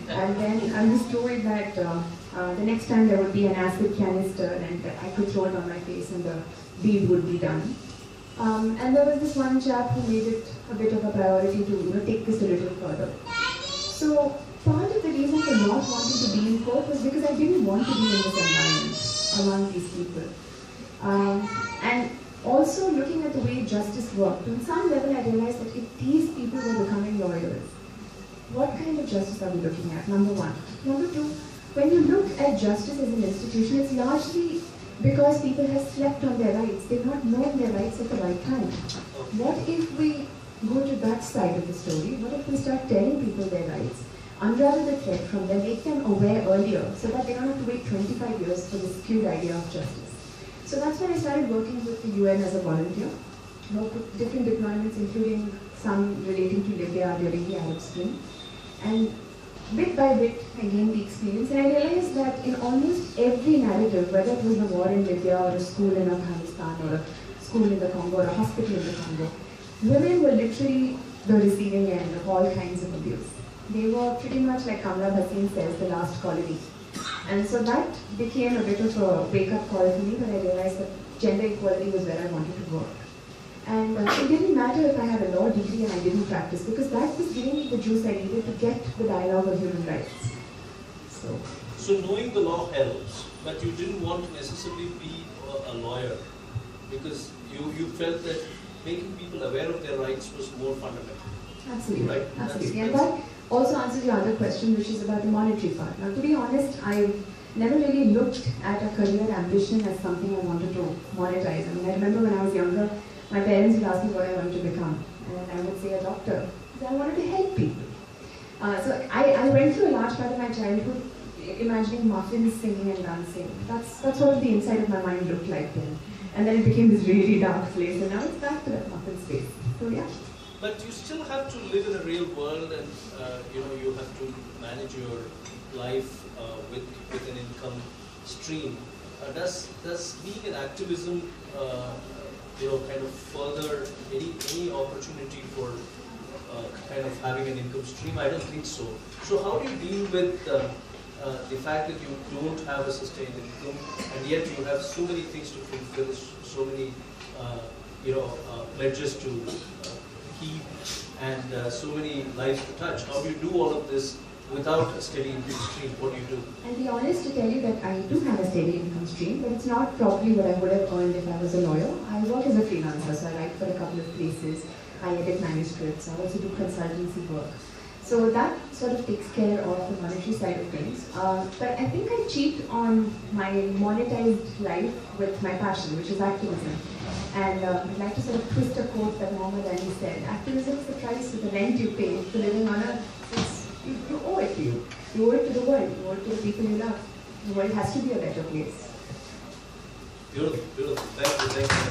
And then I was told that the next time there would be an acid canister and I could throw it on my face and the deed would be done. And there was this one chap who made it a bit of a priority to take this a little further. So part of the reason for not wanting to be in court was because I didn't want to be in this environment among these people. And also looking at the way justice worked, on some level I realized that if these people were becoming lawyers, what kind of justice are we looking at? Number one. Number two, when you look at justice as an institution, it's largely because people have slept on their rights. They've not known their rights at the right time. What if we go to that side of the story? What if we start telling people their rights, unravel the threat from them, make them aware earlier so that they don't have to wait 25 years for this skewed idea of justice? So that's when I started working with the UN as a volunteer, worked with different deployments, including some relating to Libya during the Arab Spring. And bit by bit, I gained the experience, and I realized that in almost every narrative, whether it was a war in Libya or a school in Afghanistan or a school in the Congo or a hospital in the Congo, women were literally the receiving end of all kinds of abuse. They were pretty much, like Kamla Bhasin says, the last colony. And so that became a bit of a wake-up call for me when I realized that gender equality was where I wanted to work. And it didn't matter if I had a law degree and I didn't practice, because that was giving me the juice I needed to get the dialogue of human rights. So knowing the law helps, but you didn't want to necessarily be a lawyer because you felt that making people aware of their rights was more fundamental. Absolutely, right? absolutely. And that also answers your other question, which is about the monetary part. Now, to be honest, I never really looked at a career ambition as something I wanted to monetize. I mean, I remember when I was younger, my parents would ask me what I wanted to become, and I would say a doctor, because I wanted to help people. So I went through a large part of my childhood imagining muffins, singing and dancing. That's what the inside of my mind looked like then. And then it became this really dark place, and now it's back to that muffin space. So yeah. But you still have to live in a real world, and you have to manage your life with an income stream. Does being an activism kind of further any opportunity for kind of having an income stream? I don't think so. So how do you deal with the fact that you don't have a sustained income, and yet you have so many things to fulfill, so many pledges to keep, and so many lives to touch? How do you do all of this without a steady income stream? What do you do? I'll be honest to tell you that I do have a steady income stream, but it's not probably what I would have earned if I was a lawyer. I work as a freelancer, so I write for a couple of places. I edit manuscripts. I also do consultancy work. So that sort of takes care of the monetary side of things. But I think I cheat on my monetized life with my passion, which is activism. And I'd like to sort of twist a quote that Muhammad Ali said: activism is the price of the rent you pay for living on Earth. You owe it to you. You owe it to the world. You owe it to the people you love. The world has to be a better place. Beautiful, beautiful. Thank you.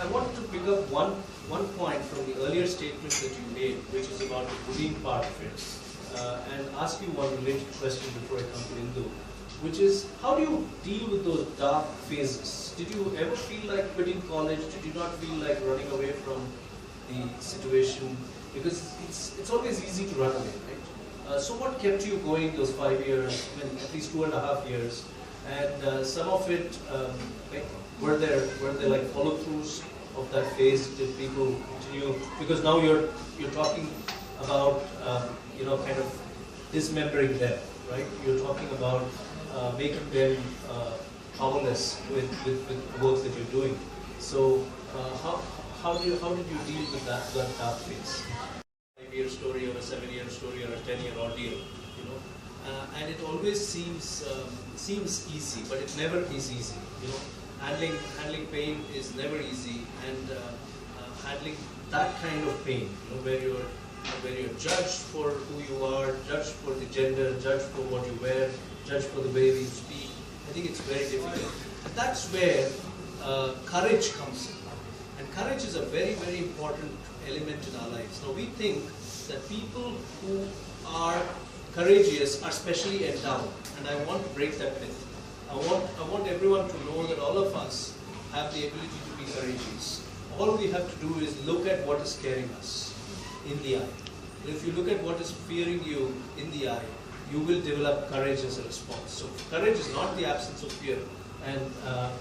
I wanted to pick up one point from the earlier statement that you made, which is about the bullying part of it, and ask you one related question before I come to Indu, which is, how do you deal with those dark phases? Did you ever feel like quitting college? Did you not feel like running away from the situation? Because it's always easy to run away, right? So what kept you going those 5 years, at least 2.5 years? And some of it, were there like follow-throughs of that phase? Did people continue? Because now you're talking about kind of dismembering them, right? You're talking about making them powerless with the work that you're doing. So how did you deal with that dark phase? A 5-year story, or a 7-year story, or a 10-year ordeal, and it always seems easy, but it never is easy. Handling pain is never easy, and handling that kind of pain, where you're judged for who you are, judged for the gender, judged for what you wear, judged for the way you speak. I think it's very difficult. And that's where courage comes in. And courage is a very, very important element in our lives. Now, we think that people who are courageous are specially endowed, and I want to break that myth. I want everyone to know that all of us have the ability to be courageous. All we have to do is look at what is scaring us in the eye. And if you look at what is fearing you in the eye, you will develop courage as a response. So courage is not the absence of fear. And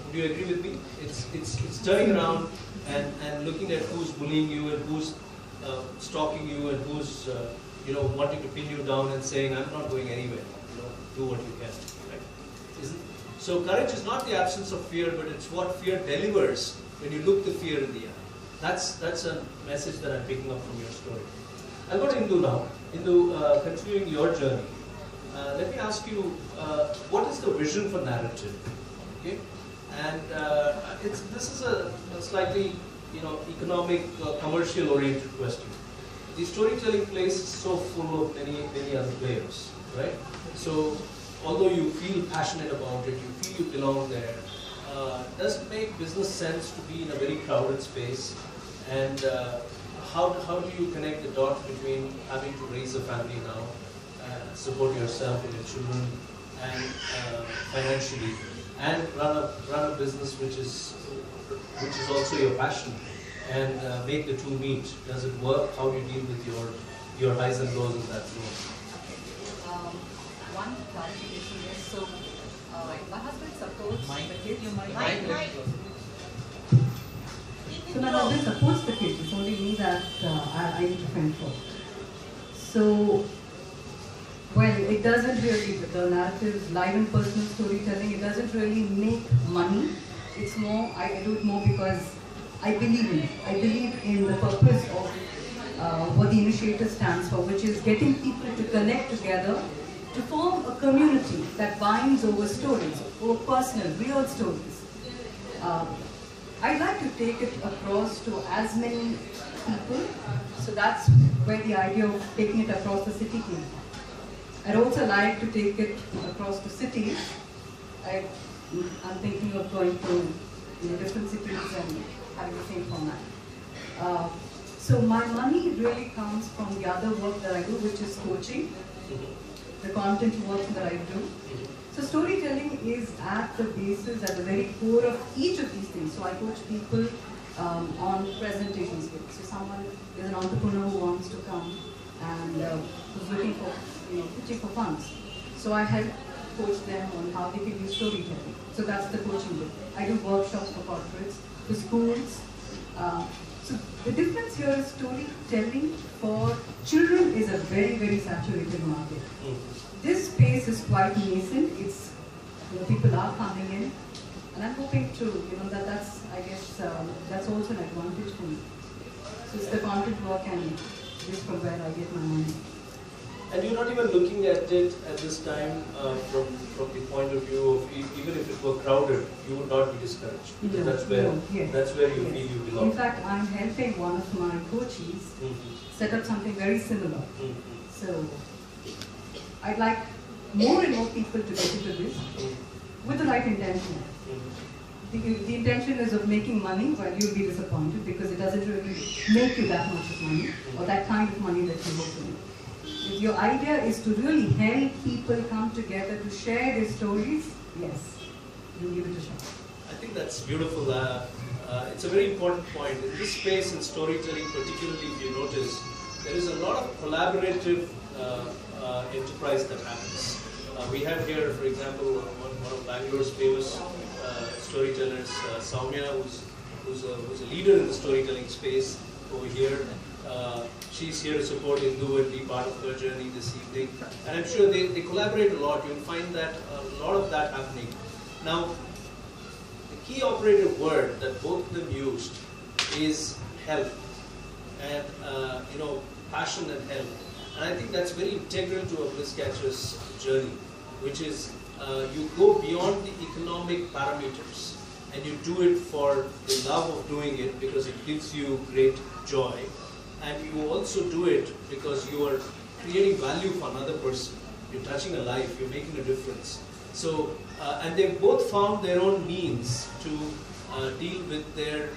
would you agree with me? It's turning around and looking at who's bullying you, and who's stalking you, and who's wanting to pin you down and saying, I'm not going anywhere. Do what you can. Right? So courage is not the absence of fear, but it's what fear delivers when you look the fear in the eye. That's a message that I'm picking up from your story. I'll go to Indu now. Indu, continuing your journey, let me ask you, what is the vision for narrative? Okay, and this is a slightly economic, commercial-oriented question. The storytelling place is so full of many other players, right? So, although you feel passionate about it, you feel you belong there, does it make business sense to be in a very crowded space? And how do you connect the dots between having to raise a family now, support yourself and your children, and financially, and run a business which is also your passion, and make the two meet? Does it work? How do you deal with your highs and lows in that zone? One clarification is, so my husband supports the kids. So my husband supports the kids. It's only me that I need to fend for. So, well, it doesn't really, the narratives, live and personal storytelling, it doesn't really make money. It's more, I do it more because I believe in it. I believe in the purpose of what the initiator stands for, which is getting people to connect together to form a community that binds over stories, over personal, real stories. I'd like to take it across to as many people, so that's where the idea of taking it across the city came from. I'd also like to take it across to cities. I'm thinking of going to different cities and having the same format. So my money really comes from the other work that I do, which is coaching, the content work that I do. So storytelling is at the basis, at the very core of each of these things. So I coach people on presentation skills. So someone is an entrepreneur who wants to come and who's looking for, pitching for funds. So I help coach them on how they can use storytelling. So that's the coaching bit. I do workshops for corporates, for schools. So the difference here is storytelling for children is a very, very saturated market. This space is quite nascent. It's, people are coming in, and I'm hoping to, that's, I guess, that's also an advantage for me. So it's the content work and this from where I get my money. And you're not even looking at it at this time from the point of view of even if it were crowded, you would not be discouraged. Because that's where you feel you belong. In fact, I'm helping one of my coaches set up something very similar. So I'd like more and more people to get into this with the right intention. The intention is of making money while you'll be disappointed because it doesn't really make you that much of money or that kind of money that you hope to make. If your idea is to really help people come together to share their stories, yes, you give it a shot. I think that's beautiful. It's a very important point. In this space in storytelling, particularly if you notice, there is a lot of collaborative enterprise that happens. We have here, for example, one of Bangalore's famous storytellers, Soumya, who's a leader in the storytelling space over here. She's here to support Indu and be part of her journey this evening. And I'm sure they collaborate a lot. You'll find that a lot of that happening. Now, the key operative word that both of them used is help. And, passion and help. And I think that's very integral to a Bliss Catchers journey, which is you go beyond the economic parameters and you do it for the love of doing it because it gives you great joy. And you also do it because you are creating value for another person. You're touching a life, you're making a difference. So, and they've both found their own means to deal with their,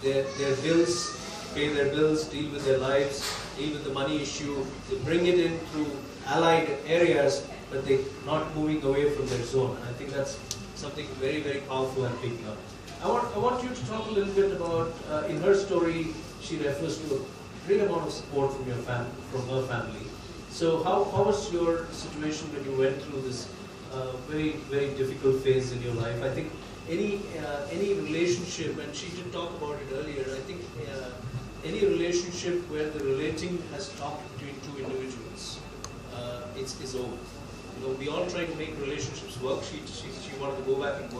their bills, pay their bills, deal with their lives, deal with the money issue. They bring it in through allied areas, but they're not moving away from their zone. And I think that's something very, very powerful and picking up. I want you to talk a little bit about, in her story, she refers to a great amount of support from from her family. So how was your situation when you went through this very, very difficult phase in your life? I think any relationship, and she did talk about it earlier, I think any relationship where the relating has stopped between two individuals, it's over. We all try to make relationships work. She wanted to go back and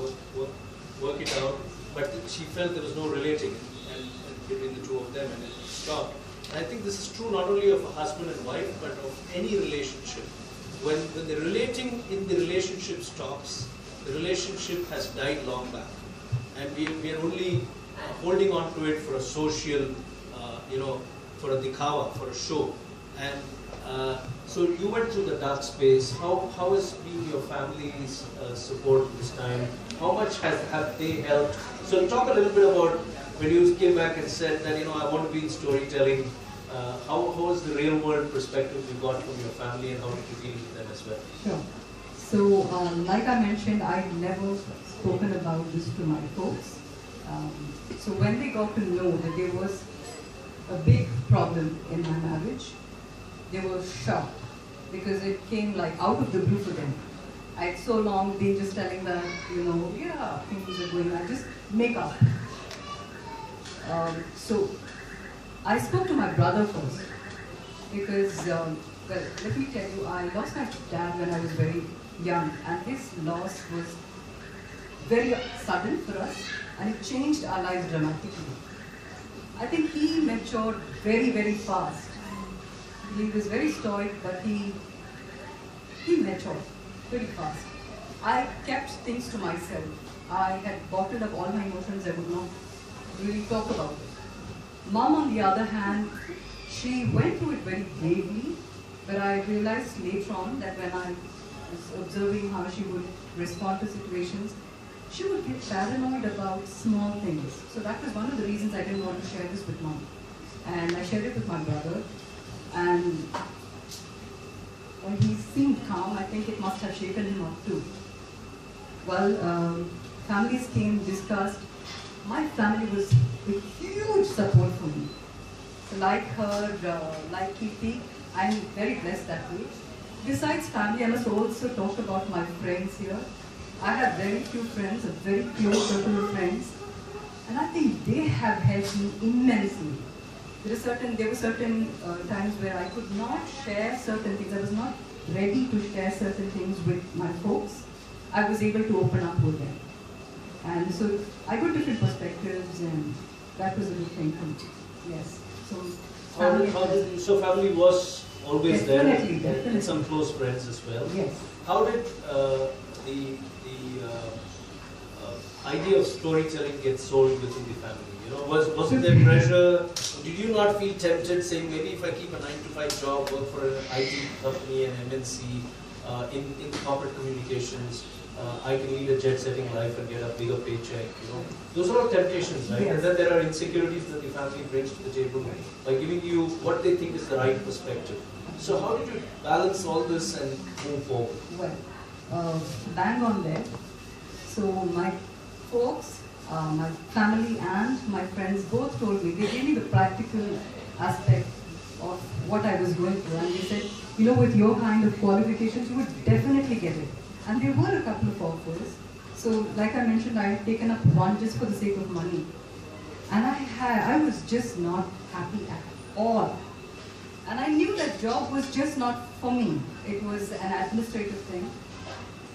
work it out, but she felt there was no relating and between the two of them, and it stopped. And I think this is true not only of a husband and wife, but of any relationship. When the relating in the relationship stops, the relationship has died long back, and we are only holding on to it for a social, for a dikhawa, for a show. And so you went through the dark space. How has been your family's support this time? How much have they helped? So talk a little bit about when you came back and said that I want to be in storytelling. How was the real world perspective you got from your family, and how did you deal with them as well? Sure. So like I mentioned, I'd never spoken about this to my folks. So when they got to know that there was a big problem in my marriage, they were shocked because it came like out of the blue for them. I had so long been just telling them, yeah, things are going on, just make up. So I spoke to my brother first because, well, let me tell you, I lost my dad when I was very young, and his loss was very sudden for us. and it changed our lives dramatically. I think he matured very, very fast. He was very stoic, but he matured very fast. I kept things to myself. I had bottled up all my emotions. I would not really talk about it. Mom, on the other hand, she went through it very bravely, but I realized later on that when I was observing how she would respond to situations, she would get paranoid about small things. So that was one of the reasons I didn't want to share this with Mom. And I shared it with my brother. And when he seemed calm, I think it must have shaken him up too. Well, families came, discussed. My family was a huge support for me. So like her, like Kirthi, I'm very blessed that way. Besides family, I must also talk about my friends here. I have very few friends, a very close circle of friends, and I think they have helped me immensely. There were certain times where I could not share certain things. I was not ready to share certain things with my folks. I was able to open up with them. And so I got different perspectives, and that was a good thing for me. Yes. So family was always definitely, there, definitely. and some close friends as well. Yes. How did the idea of storytelling get sold within the family? You know, was it their pressure? Did you not feel tempted, saying maybe if I keep a 9-to-5 job, work for an IT company, an MNC, in corporate communications, I can lead a jet-setting life and get a bigger paycheck? You know, those are all temptations, right? Yes. And then there are insecurities that the family brings to the table by giving you what they think is the right perspective. So how did you balance all this and move forward? Well, bang on there. So my folks, my family and my friends both told me, they gave me the practical aspect of what I was going through, and they said, you know, with your kind of qualifications, you would definitely get it. And there were a couple of offers. So like I mentioned, I had taken up one just for the sake of money. And I was just not happy at all. And I knew that job was just not for me. It was an administrative thing.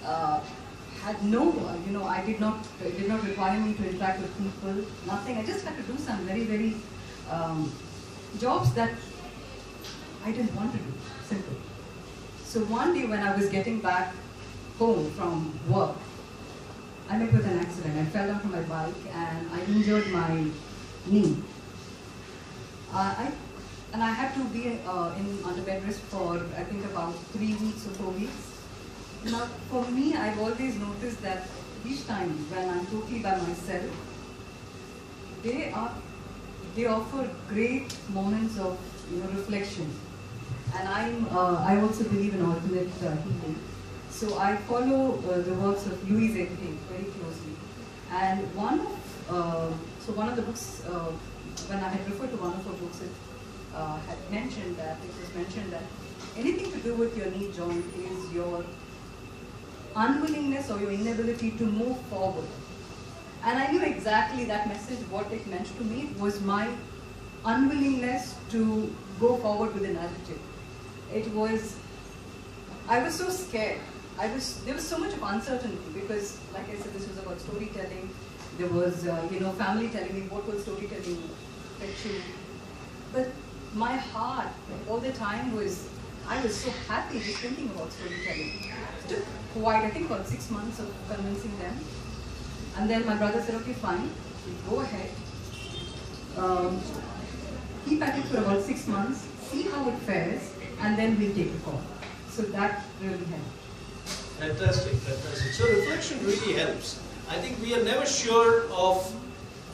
Had no, it did not require me to interact with people, nothing. I just had to do some very, very jobs that I didn't want to do, simple. So one day when I was getting back home from work, I met with an accident. I fell down from my bike and I injured my knee. And I had to be under bed rest for, I think, about 3 weeks or 4 weeks. Now, for me, I've always noticed that each time when I'm totally by myself, they offer great moments of reflection. And I also believe in alternate healing. So I follow the works of Louise Hay very closely. And one of the books, when I had referred to one of her books, it was mentioned that anything to do with your knee joint is your unwillingness or your inability to move forward. And I knew exactly that message, what it meant to me was my unwillingness to go forward with a narrative. I was so scared. There was so much of uncertainty because, like I said, this was about storytelling. There was, family telling me, what will storytelling fetch you? But my heart all the time I was so happy just thinking about storytelling. It took quite, I think, about 6 months of convincing them. And then my brother said, okay, fine, go ahead. Keep at it for about 6 months, see how it fares, and then we'll take a call. So that really helped. Fantastic, fantastic. So reflection really helps. I think we are never sure of,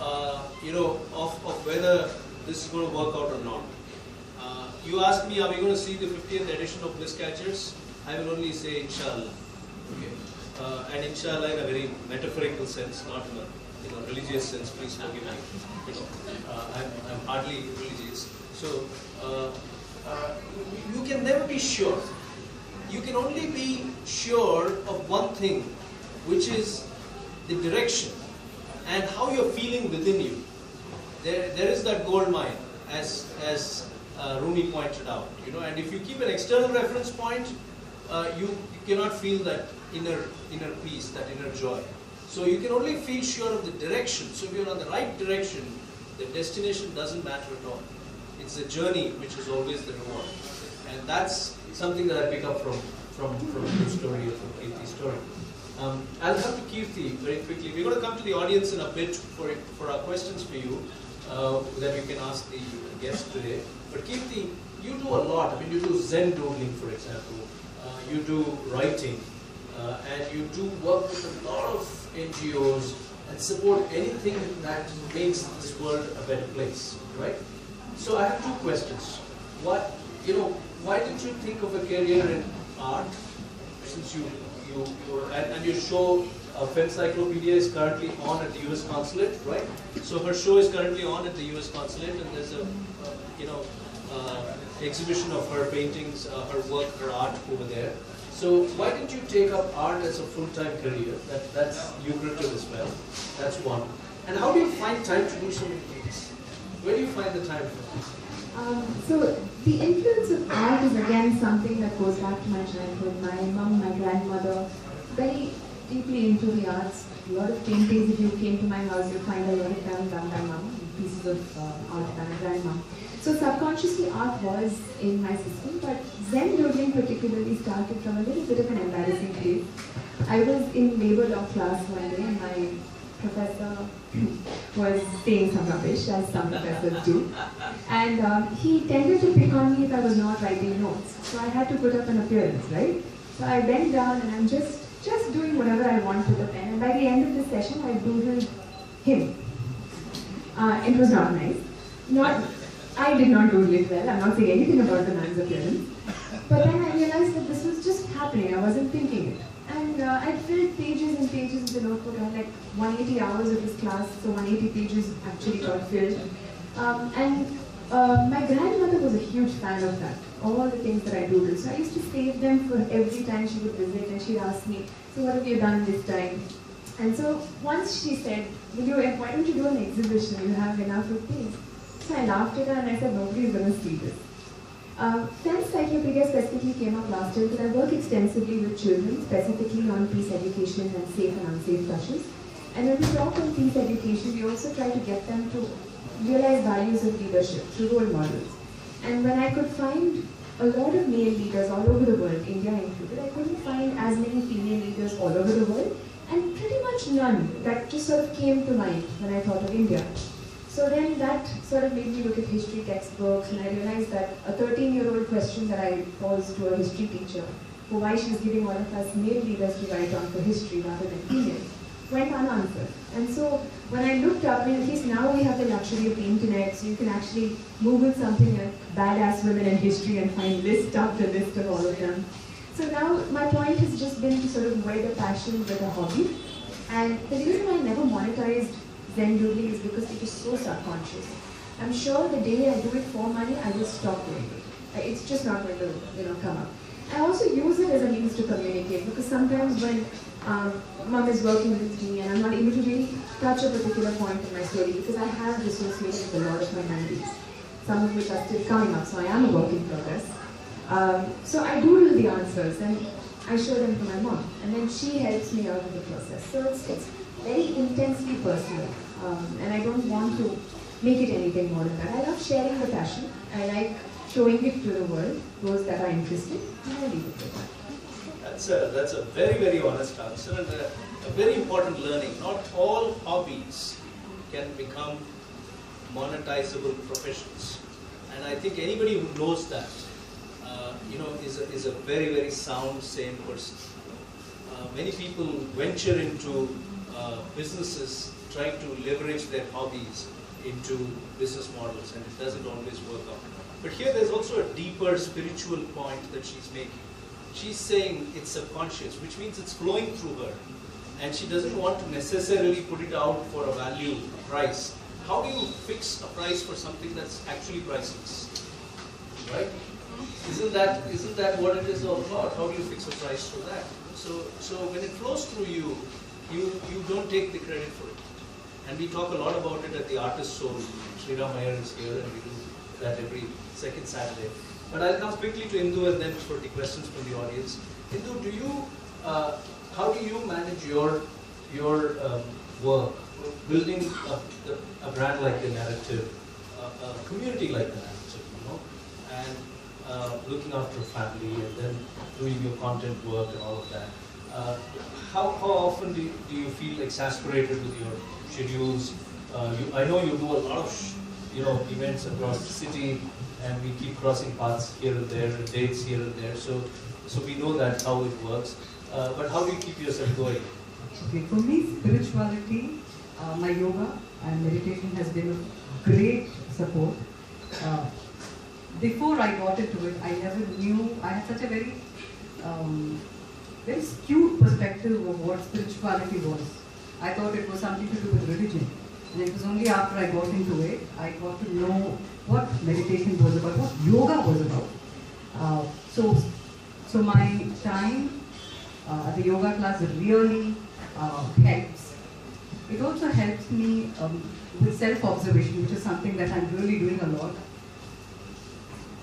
of whether this is going to work out or not. You ask me, are we going to see the 50th edition of Bliss Catchers? I will only say inshallah. Okay. And inshallah in a very metaphorical sense, not in a religious sense. Please forgive me. I'm hardly religious. So you can never be sure. You can only be sure of one thing, which is the direction and how you're feeling within you. There is that gold mine, as Rumi pointed out. And if you keep an external reference point, you cannot feel that inner peace, that inner joy. So you can only feel sure of the direction. So if you're on the right direction, the destination doesn't matter at all. It's the journey which is always the reward. And that's something that I pick up from the story of Kirthi's story. I'll come to Kirthi very quickly. We're going to come to the audience in a bit for our questions for you that you can ask the guests today. But Kirthi, you do a lot. I mean, you do Zen doodling, for example. You do writing. And you do work with a lot of NGOs and support anything that makes this world a better place, right? So I have two questions. Why did you think of a career in art? Since your show Encyclopedia is currently on at the US Consulate, right? So her show is currently on at the US Consulate, and there's a exhibition of her paintings, her work, her art over there. So why didn't you take up art as a full-time career? That's lucrative as well. That's one. And how do you find time to do so many things? Where do you find the time for this? So the influence of art is again something that goes back to my childhood. My mom, my grandmother, very deeply into the arts. A lot of paintings, if you came to my house, you'd find a lot of them done by mom, pieces of art by my grandmom. So subconsciously art was in my system, but Zen doodling particularly started from a little bit of an embarrassing place. I was in labor law class one day and my professor was saying some rubbish, as some professors do. And he tended to pick on me if I was not writing notes. So I had to put up an appearance, right? So I bent down and I'm just doing whatever I want with the pen. And by the end of the session, I doodled him. It was not nice. I did not doodle it well. I'm not saying anything about the man's appearance. But then I realized that this was just happening. I wasn't thinking it. And I filled pages and pages in the notebook. I had like 180 hours of this class, so 180 pages actually got filled. My grandmother was a huge fan of that, all the things that I doodled. So I used to save them for every time she would visit, and she'd ask me, so what have you done this time? And so once she said, why don't you do an exhibition? You have enough of things. So I laughed at her and I said, nobody's going to see this. Encyclopedia specifically came up last year because I work extensively with children, specifically on peace education and safe and unsafe touches. And when we talk on peace education, we also try to get them to realize values of leadership through role models. And when I could find a lot of male leaders all over the world, India included, I couldn't find as many female leaders all over the world, and pretty much none that just sort of came to mind when I thought of India. So then that sort of made me look at history textbooks, and I realized that a 13-year-old question that I posed to a history teacher, for why she was giving all of us male leaders to write on for history rather than female, went unanswered. And so when I looked up, at least now we have the luxury of the internet, so you can actually Google something like badass women in history and find list after list of all of them. So now my point has just been to sort of wed a passion with a hobby. And the reason I never monetized Zen doodling is because it is so subconscious. I'm sure the day I do it for money, I will stop doing it. It's just not going to come up. I also use it as a means to communicate, because sometimes when mom is working with me and I'm not able to really touch a particular point in my story because I have dissociated with a lot of my memories, some of which are still coming up, so I am a work in progress. So I doodle the answers and I show them to my mom, and then she helps me out with the process. So it's very intensely personal, and I don't want to make it anything more than that. I love sharing the passion. I like showing it to the world, those that are interested, and I leave it with that. That's a very, very honest answer, and a very important learning. Not all hobbies can become monetizable professions. And I think anybody who knows that, is a very, very sound, sane person. Many people venture into businesses trying to leverage their hobbies into business models, and it doesn't always work out. But here there's also a deeper spiritual point that she's making. She's saying it's subconscious, which means it's flowing through her, and she doesn't want to necessarily put it out for a value, a price. How do you fix a price for something that's actually priceless? Right? Isn't that what it is all about? How do you fix a price for that? So when it flows through you, you don't take the credit for it. And we talk a lot about it at the Artist Soul. Sriram Iyer is here, and we do that every second Saturday. But I'll come quickly to Indu and then for the questions from the audience. Indu, how do you manage your your work, building a brand like the Narrative, a community like the Narrative, and looking after family, and then doing your content work and all of that. How often do you feel exasperated with your schedules? I know you do a lot of events across the city, and we keep crossing paths here and there, and dates here and there. So we know that how it works. But how do you keep yourself going? Okay, for me, spirituality, my yoga and meditation has been a great support. Before I got into it, I never knew. I had such a very skewed perspective of what spirituality was. I thought it was something to do with religion. And it was only after I got into it, I got to know what meditation was about, what yoga was about. So my time at the yoga class really helps. It also helps me with self-observation, which is something that I'm really doing a lot.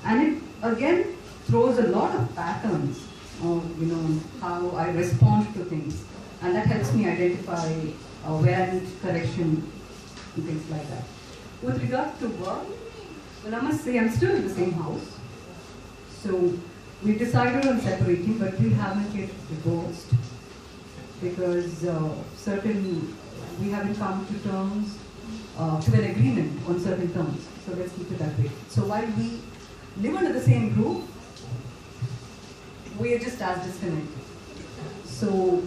And it again throws a lot of patterns on how I respond to things, and that helps me identify where I need correction and things like that. With regard to work, well, I must say I'm still in the same house. So we decided on separating, but we haven't yet divorced because we haven't come to terms, to an agreement on certain terms. So let's keep it that way. So while we live under the same roof, we are just as disconnected. So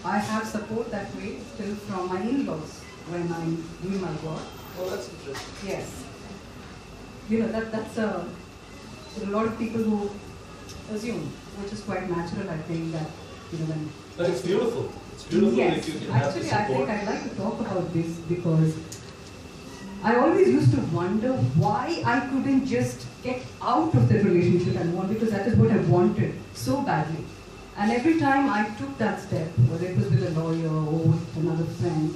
I have support that way still from my in-laws when I'm doing my work. Oh, that's interesting. Yes. That's a lot of people who assume, which is quite natural, I think, that when. But it's beautiful. It's beautiful yes. if you can have the Actually, support. I think I'd like to talk about this because I always used to wonder why I couldn't just get out of the relationship and want, because that is what I wanted so badly. And every time I took that step, whether it was with a lawyer or with another friend,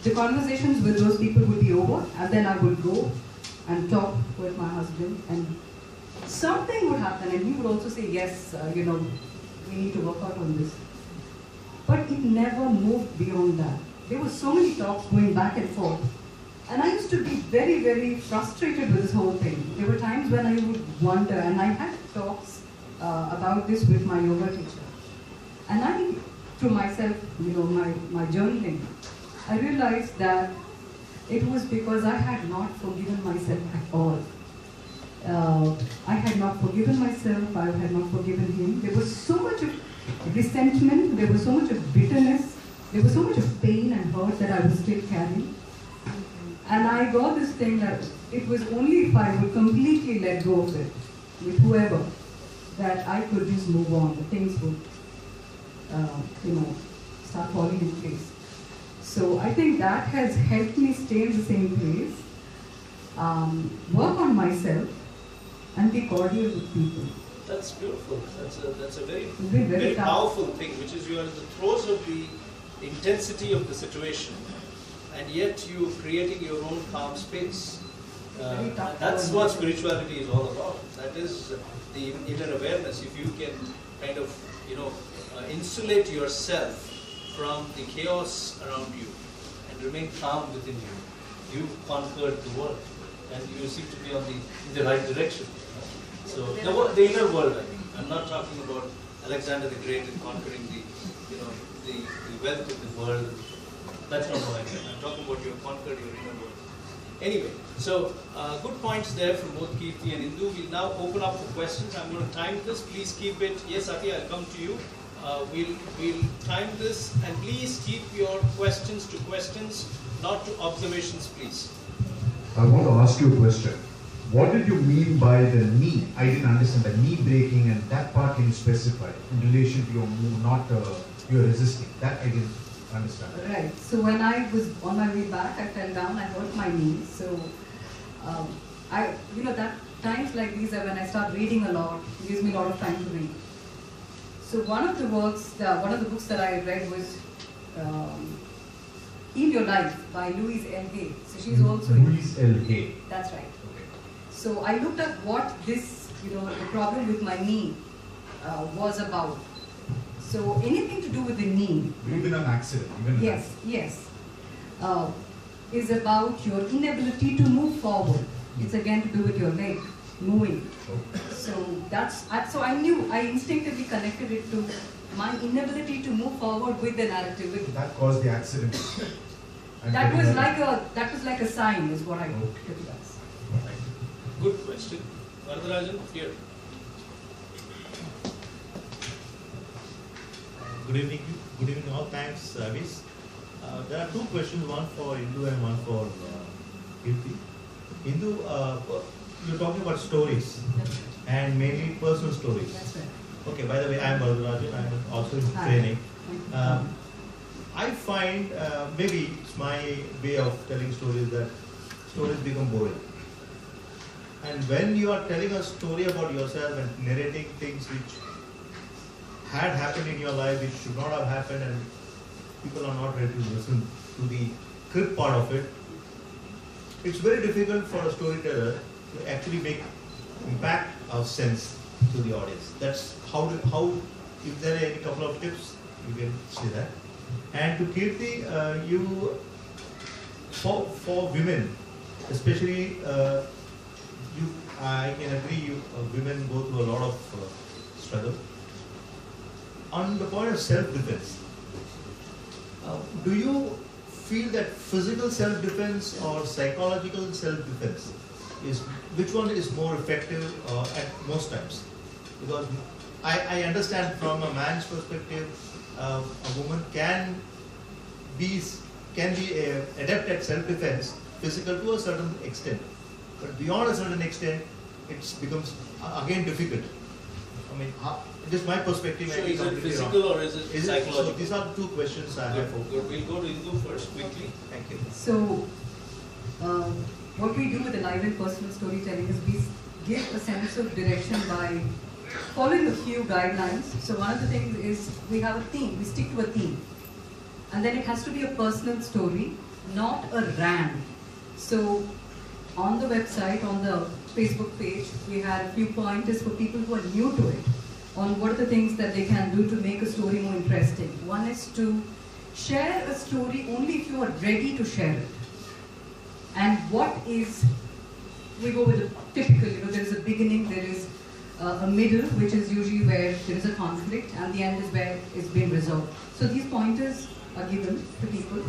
the conversations with those people would be over, and then I would go and talk with my husband, and something would happen, and he would also say, yes, we need to work out on this. But it never moved beyond that. There were so many talks going back and forth, and I used to be very, very frustrated with this whole thing. There were times when I would wonder, and I had talks about this with my yoga teacher. And I, to myself, my journaling, I realized that it was because I had not forgiven myself at all. I had not forgiven myself, I had not forgiven him. There was so much of resentment, there was so much of bitterness, there was so much of pain and hurt that I was still carrying. And I got this thing that it was only if I would completely let go of it, with whoever, that I could just move on, the things would, start falling in place. So I think that has helped me stay in the same place, work on myself, and be cordial with people. That's beautiful. That's a very, very powerful thing, which is you are in the throes of the intensity of the situation, and yet you creating your own calm space. That's what spirituality is all about. That is the inner awareness. If you can kind of, insulate yourself from the chaos around you and remain calm within you, you've conquered the world, and you seem to be in the right direction. So the inner world, I mean. I'm not talking about Alexander the Great and conquering the wealth of the world. That's not what I mean. I'm talking about you have conquered your inner world. Anyway, so good points there from both Kirthi and Indu. We'll now open up for questions. I'm going to time this. Please keep it. Yes, Ati, I'll come to you. We'll time this, and please keep your questions to questions, not to observations, please. I want to ask you a question. What did you mean by the knee? I didn't understand the knee breaking, and that part can you specify in relation to your move, not your resisting. That I didn't understand. Right. So when I was on my way back, I fell down. I hurt my knee. So that times like these are when I start reading a lot. It gives me a lot of time to read. So one of the books that I read was Heal Your Life by Louise L. Hay. So she's also Louise L. Hay. That's right. So I looked at what this, the problem with my knee was about. So anything to do with the knee. Even an accident, even an Yes, yes. Is about your inability to move forward. It's again to do with your leg moving. So so I instinctively connected it to my inability to move forward with the narrative. That caused the accident. That was like a sign, is what I took it as. Good question. Varadarajan, here. Good evening all. Thanks, AVIS. There are two questions, one for Indu and one for Kirthi. Indu, you're talking about stories and mainly personal stories. That's right. Okay, by the way, I am Varadarajan. I am also in training. I find, maybe it's my way of telling stories, that stories become boring. And when you are telling a story about yourself and narrating things which had happened in your life, which should not have happened, and people are not ready to listen to the script part of it, it's very difficult for a storyteller to actually make impact of sense to the audience. That's how, if there are any couple of tips, you can say that. And to Kirthi, for women, especially, I can agree, women go through a lot of struggle. On the point of self-defense, do you feel that physical self-defense or psychological self-defense which one is more effective at most times? Because I understand from a man's perspective, a woman can be adept at self-defense, physical to a certain extent, but beyond a certain extent, it becomes again difficult. I mean, just my perspective. So is it physical or is it psychological? So these are the two questions I have. Good. We'll go to Indu first, quickly. Thank you. So, what we do with the live and personal storytelling is we give a sense of direction by following a few guidelines. So one of the things is we have a theme, we stick to a theme. And then it has to be a personal story, not a rant. So on the website, on the Facebook page, we had a few pointers for people who are new to it on what are the things that they can do to make a story more interesting. One is to share a story only if you are ready to share it. And we go with the typical, there is a beginning, there is a middle, which is usually where there is a conflict, and the end is where it's been resolved. So these pointers are given to people.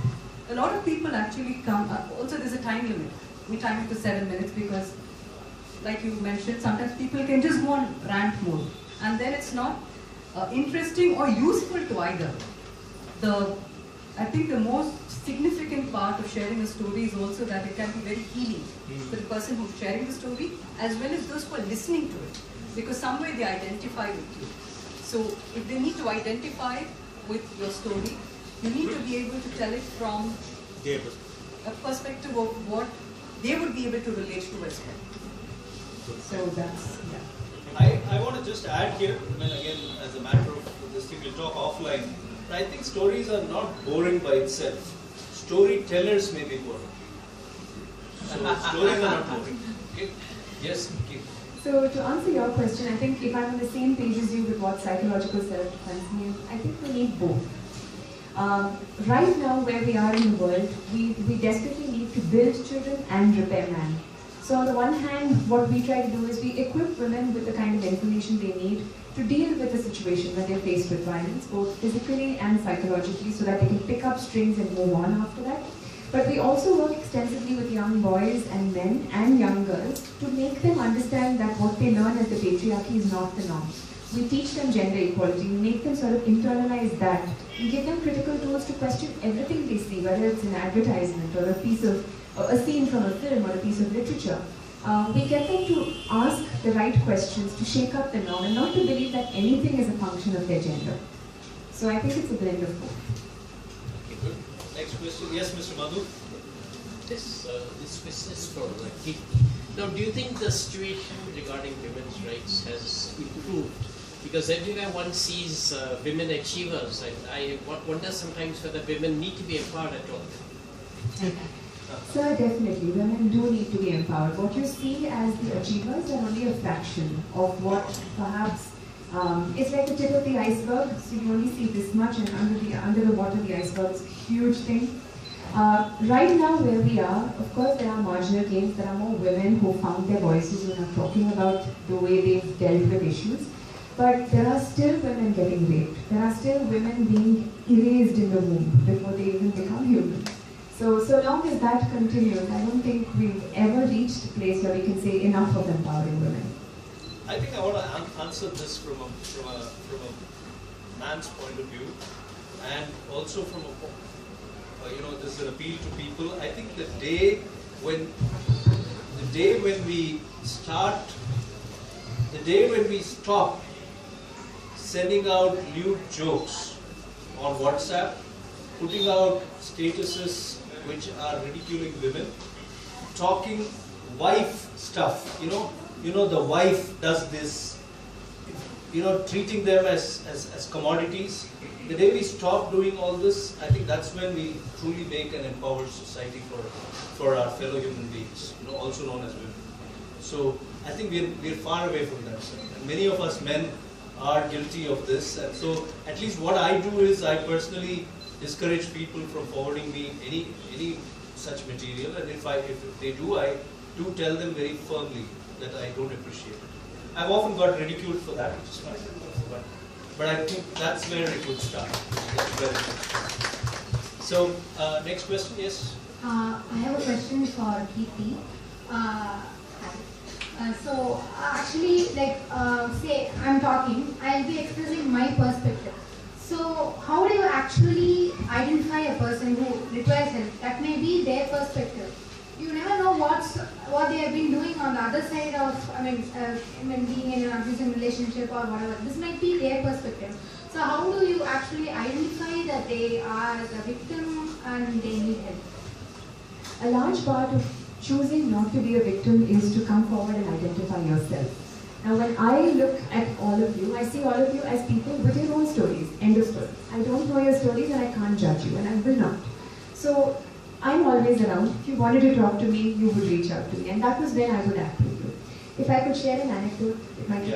A lot of people actually come, also there's a time limit. We time it to 7 minutes because, like you mentioned, sometimes people can just go on rant mode. And then it's not interesting or useful to either. I think the most significant part of sharing a story is also that it can be very healing for the person who's sharing the story, as well as those who are listening to it. Because somewhere they identify with you. So if they need to identify with your story, you need to be able to tell it from a perspective of what they would be able to relate to as well. So that's, yeah. I want to just add here, again, as a matter of this thing, we'll talk offline, but I think stories are not boring by itself. Storytellers may be boring. So stories are not boring. Okay? Yes, okay. So to answer your question, I think if I'm on the same page as you with what psychological self-defense means, I think we need both. Right now, where we are in the world, we desperately need to build children and repair man. So on the one hand, what we try to do is we equip women with the kind of information they need to deal with a situation when they're faced with violence, both physically and psychologically, so that they can pick up strings and move on after that. But we also work extensively with young boys and men and young girls to make them understand that what they learn as the patriarchy is not the norm. We teach them gender equality, we make them sort of internalize that. We give them critical tools to question everything they see, whether it's an advertisement or a scene from a film or a piece of literature. We get them to ask the right questions, to shake up the norm, and not to believe that anything is a function of their gender. So I think it's a blend of both. Okay, good. Next question. Yes, Mr. Madhu. This question is for Kirthi. Now, do you think the situation regarding women's rights has improved? Because everywhere one sees women achievers, and I wonder sometimes whether women need to be empowered at all. Sir, definitely. Women do need to be empowered. What you see as the achievers are only a fraction of what perhaps It's like the tip of the iceberg, so you only see this much, and under the water the iceberg is a huge thing. Right now where we are, of course there are marginal gains, there are more women who found their voices and are talking about the way they've dealt with issues. But there are still women getting raped. There are still women being erased in the womb before they even become human. So long as that continues, I don't think we've ever reached a place where we can say enough of empowering women. I think I want to answer this from a man's point of view, and also from this is an appeal to people. I think the day when we stop sending out lewd jokes on WhatsApp, putting out statuses which are ridiculing women, talking wife stuff, the wife does this, treating them as commodities. The day we stop doing all this, I think that's when we truly make an empowered society for our fellow human beings, also known as women. So I think we're far away from that. And many of us men are guilty of this, and so at least what I do is I personally discourage people from forwarding me any such material, and if they do, I do tell them very firmly that I don't appreciate it. I've often got ridiculed for that, which is fine, but I think that's where it would start. So next question, yes? I have a question for Kirthi. Actually, say I'm talking, I'll be expressing my perspective. So how do you actually identify a person who requires help? That may be their perspective. You never know what they have been doing on the other side of, being in an abusive relationship or whatever. This might be their perspective. So how do you actually identify that they are the victim and they need help? A large part of choosing not to be a victim is to come forward and identify yourself. Now when I look at all of you, I see all of you as people with your own stories, end of story. I don't know your stories and I can't judge you, and I will not. So I'm always around. If you wanted to talk to me, you would reach out to me, and that was when I would act with you. If I could share an anecdote, it might be,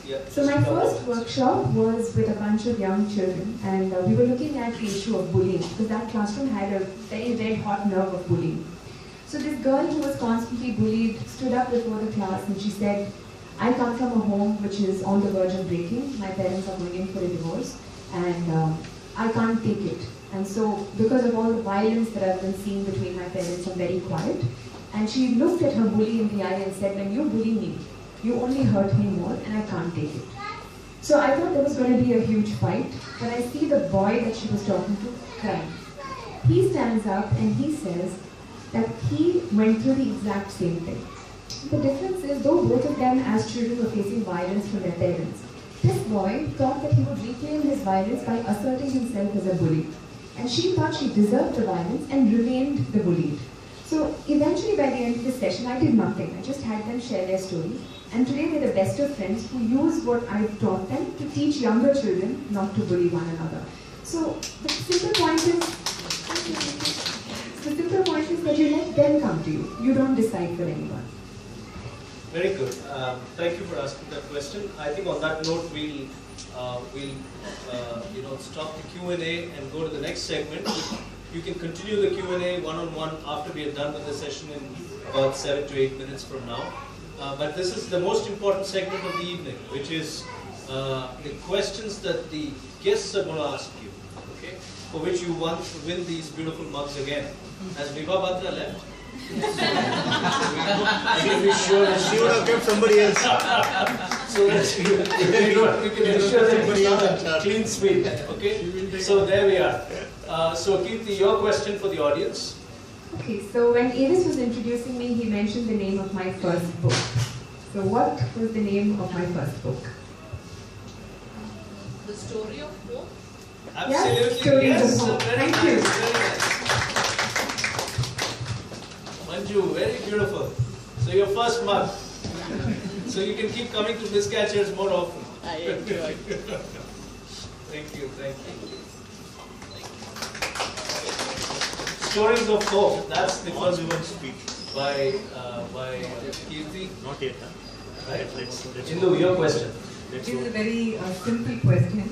yeah. So my first workshop was with a bunch of young children, and we were looking at the issue of bullying, because that classroom had a very red hot nerve of bullying. So this girl who was constantly bullied stood up before the class and she said, I come from a home which is on the verge of breaking. My parents are going in for a divorce, and I can't take it. And so, because of all the violence that I've been seeing between my parents, I'm very quiet. And she looked at her bully in the eye and said, when you bully me, you only hurt me more, and I can't take it. So I thought there was going to be a huge fight, but I see the boy that she was talking to crying. He stands up and he says that he went through the exact same thing. The difference is, though both of them as children were facing violence from their parents, this boy thought that he would reclaim his violence by asserting himself as a bully. And she thought she deserved the violence and remained the bullied. So eventually by the end of the session, I did nothing. I just had them share their stories. And today they're the best of friends who use what I've taught them to teach younger children not to bully one another. So the simple point is that you let them come to you. You don't decide for anyone. Very good. Thank you for asking that question. I think on that note, we'll stop the Q&A and go to the next segment. You can continue the Q&A one-on-one after we are done with the session in about 7 to 8 minutes from now. But this is the most important segment of the evening, which is the questions that the guests are going to ask you, okay? For which you want to win these beautiful mugs again. Has Vibha Batra left? She would have kept somebody else. So that we can ensure that it's not a clean sweep. Okay? So there we are. So Kirthi, your question for the audience. Okay, so when AVIS was introducing me, he mentioned the name of my first book. So what was the name of my first book? The Story of Hope. Absolutely. Stories Yes. of Hope. Very Thank nice. you. Very nice. Manju, very beautiful. So your first mug. So you can keep coming to Bliss Catchers more often. I enjoy. Thank you, thank you. Stories of Hope. That's the first one speech by Kirthi. Not yet. Right. Let's Indu, your question. This is a very simple question.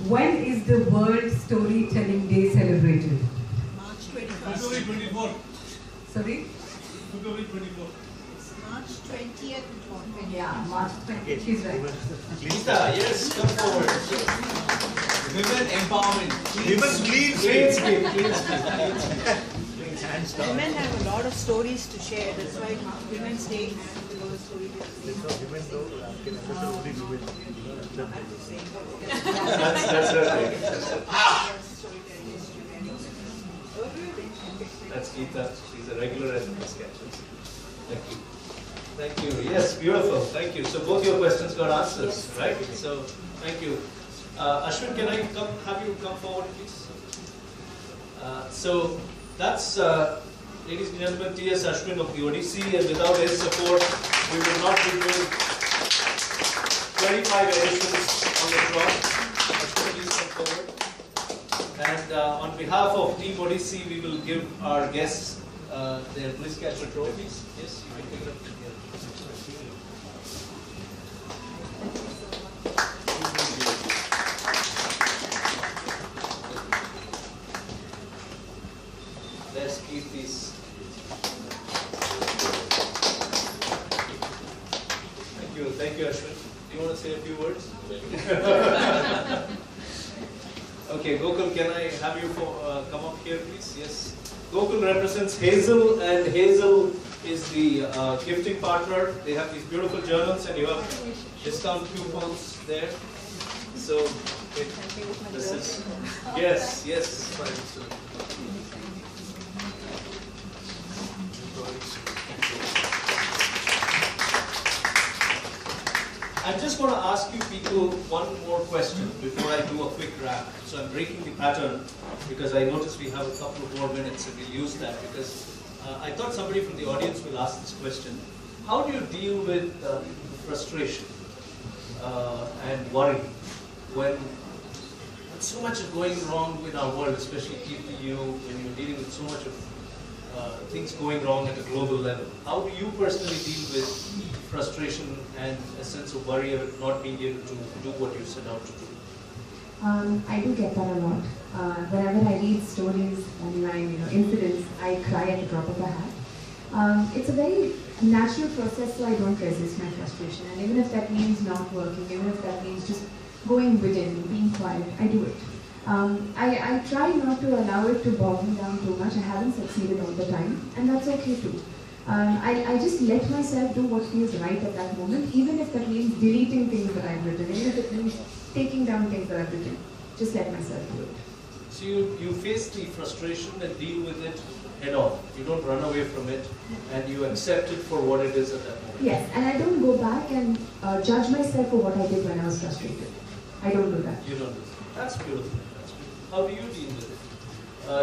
When is the World Storytelling Day celebrated? March 21st. February 24. Sorry? February 24. March 20th. Yeah, March 20th. She's right. Geeta, yes, come forward. Women empowerment. Women clean Clean slate. speak, clean speak, clean speak. Women have a lot of stories to share. That's why Women's Day has a lot of stories to That's right. That's Geeta. She's a regular at Bliss Catchers. Thank you. Thank you. Yes, beautiful. Thank you. So both your questions got answers, right? So thank you. Ashwin, can I have you come forward, please? So that's, ladies and gentlemen, T.S. Ashwin of the Odyssey, and without his support, we would not be doing 25 editions on the draw. Ashwin, please come forward. And on behalf of Team Odyssey, we will give our guests their Bliss Catcher trophies. Yes, you can pick it up. Let's keep these. Thank you, Ashwin. Do you want to say a few words? Okay, Gokul, can I have you come up here, please? Yes. Gokul represents Hazel, and Hazel is the gifting partner. They have these beautiful journals, and you have discount coupons there. So, this is, yes. I'm just going to ask you people one more question before I do a quick wrap. So I'm breaking the pattern because I noticed we have a couple of more minutes and we'll use that because I thought somebody from the audience will ask this question. How do you deal with frustration and worry when so much is going wrong in our world, especially you, when you're dealing with so much of things going wrong at a global level? How do you personally deal with frustration and a sense of worry of not being able to do what you set out to do? I do get that a lot. Whenever I read stories and incidents, I cry at the drop of a hat. It's a very natural process, so I don't resist my frustration. And even if that means not working, even if that means just going within, being quiet, I do it. I try not to allow it to bog me down too much. I haven't succeeded all the time, and that's okay too. I just let myself do what feels right at that moment, even if that means deleting things that I've written, even if it means taking down things that I've written. Just let myself do it. So you face the frustration and deal with it head on. You don't run away from it, and you accept it for what it is at that moment. Yes, and I don't go back and judge myself for what I did when I was frustrated. I don't do that. You don't do that. That's beautiful. How do you deal with it?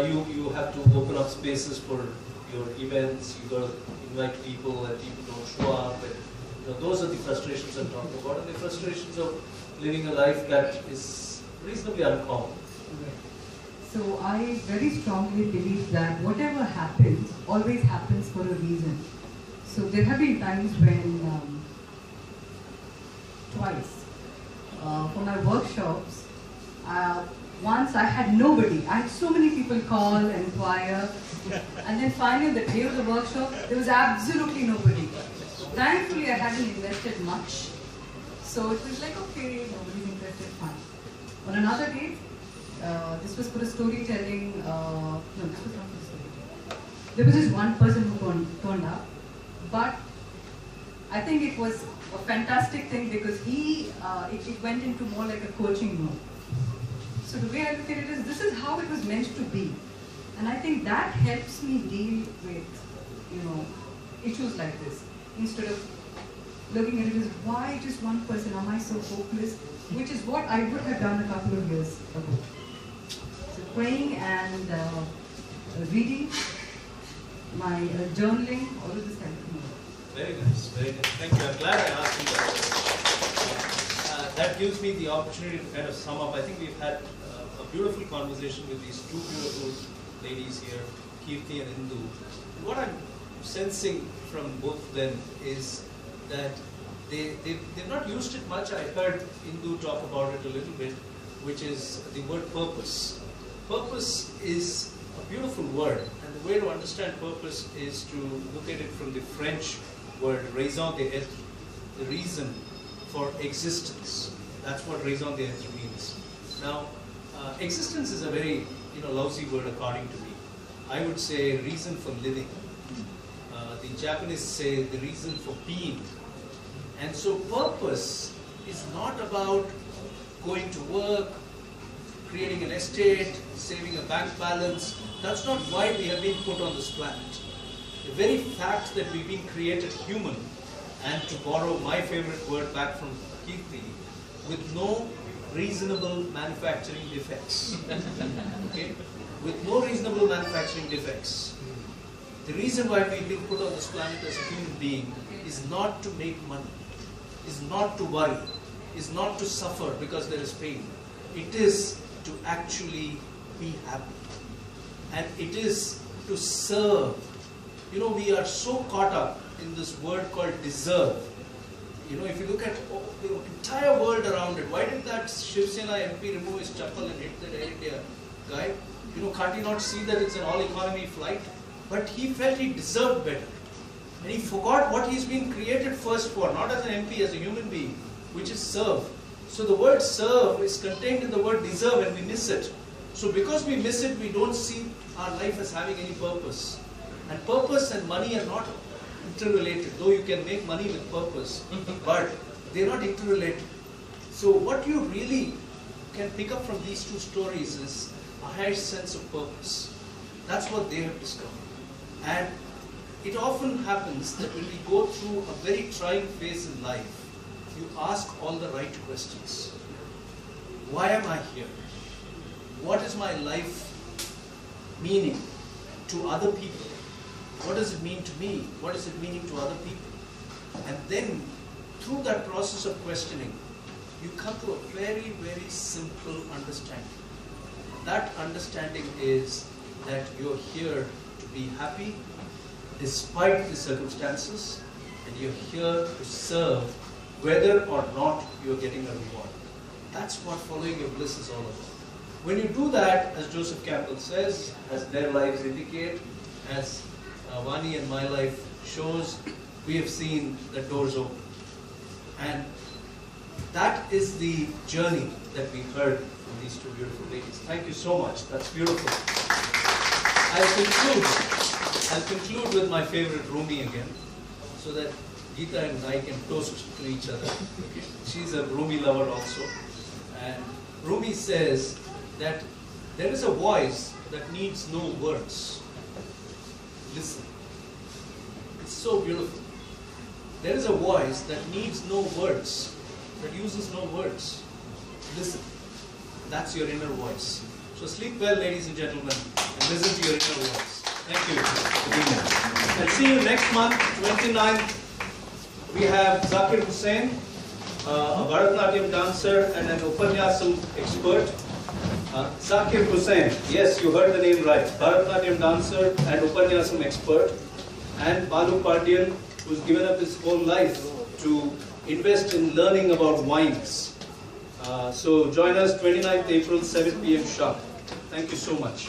You have to open up spaces for your events. You got to invite people, and people don't show up. And, those are the frustrations I'm talking about, and the frustrations of living a life that is reasonably uncommon. So I very strongly believe that whatever happens always happens for a reason. So there have been times when twice for my workshops, once I had nobody. I had so many people call and inquire, and then finally the day of the workshop, there was absolutely nobody. Thankfully, I hadn't invested much, so it was like, okay, nobody's interested, fine. On another day, this was for a storytelling, no, this was not for the storytelling. There was just one person who turned up, but I think it was a fantastic thing because it went into more like a coaching mode. So the way I look at it is, this is how it was meant to be. And I think that helps me deal with, issues like this. Instead of looking at it as, why just one person, am I so hopeless? Which is what I would have done a couple of years ago. So praying and reading, my journaling, all of this helped me. Very nice, very nice. Thank you. I'm glad I asked you that. That gives me the opportunity to kind of sum up. I think we've had a beautiful conversation with these two beautiful ladies here, Kirthi and Indu. And what I'm sensing from both of them is that they've not used it much. I heard Indu talk about it a little bit, which is the word purpose. Purpose is a beautiful word, and the way to understand purpose is to look at it from the French word raison d'être, the reason for existence. That's what raison d'être means. Now, existence is a very lousy word according to me. I would say reason for living. The Japanese say the reason for being. And so purpose is not about going to work, creating an estate, saving a bank balance. That's not why we have been put on this planet. The very fact that we've been created human, and to borrow my favorite word back from Kirthi, with no reasonable manufacturing defects. Okay? With no reasonable manufacturing defects. The reason why we've been put on this planet as a human being is not to make money, is not to worry, is not to suffer because there is pain. It is to actually be happy. And it is to serve. We are so caught up in this word called deserve. If you look at the entire world around it, why did that Shiv Sena MP remove his chappal and hit that Air India guy? Can't he not see that it's an all-economy flight? But he felt he deserved better. And he forgot what he's been created first for, not as an MP, as a human being, which is serve. So the word serve is contained in the word deserve, and we miss it. So because we miss it, we don't see our life as having any purpose. And purpose and money are not interrelated, though you can make money with purpose, but they're not interrelated. So what you really can pick up from these two stories is a higher sense of purpose. That's what they have discovered. And it often happens that when we go through a very trying phase in life, you ask all the right questions. Why am I here? What is my life meaning to other people? What does it mean to me? What is it meaning to other people? And then, through that process of questioning, you come to a very, very simple understanding. That understanding is that you're here to be happy despite the circumstances, and you're here to serve whether or not you're getting a reward. That's what following your bliss is all about. When you do that, as Joseph Campbell says, as their lives indicate, as Vani and my life shows, we have seen the doors open. And that is the journey that we heard from these two beautiful ladies. Thank you so much. That's beautiful. I'll conclude with my favorite Rumi again, so that Geeta and I can toast to each other. She's a Rumi lover also. And Rumi says that there is a voice that needs no words. Listen. It's so beautiful. There is a voice that needs no words, that uses no words. Listen. That's your inner voice. So sleep well, ladies and gentlemen, and listen to your inner voice. Thank you for being here. I'll see you next month, 29th. We have Zakir Hussain, a Bharatanatyam dancer and an Upanyasam expert. Zakir Hussain, yes, you heard the name right. Bharatanatyam dancer and Upanyasam expert. And Balu Patil, who's given up his whole life to invest in learning about wines. So join us 29th April, 7 p.m. sharp. Thank you so much.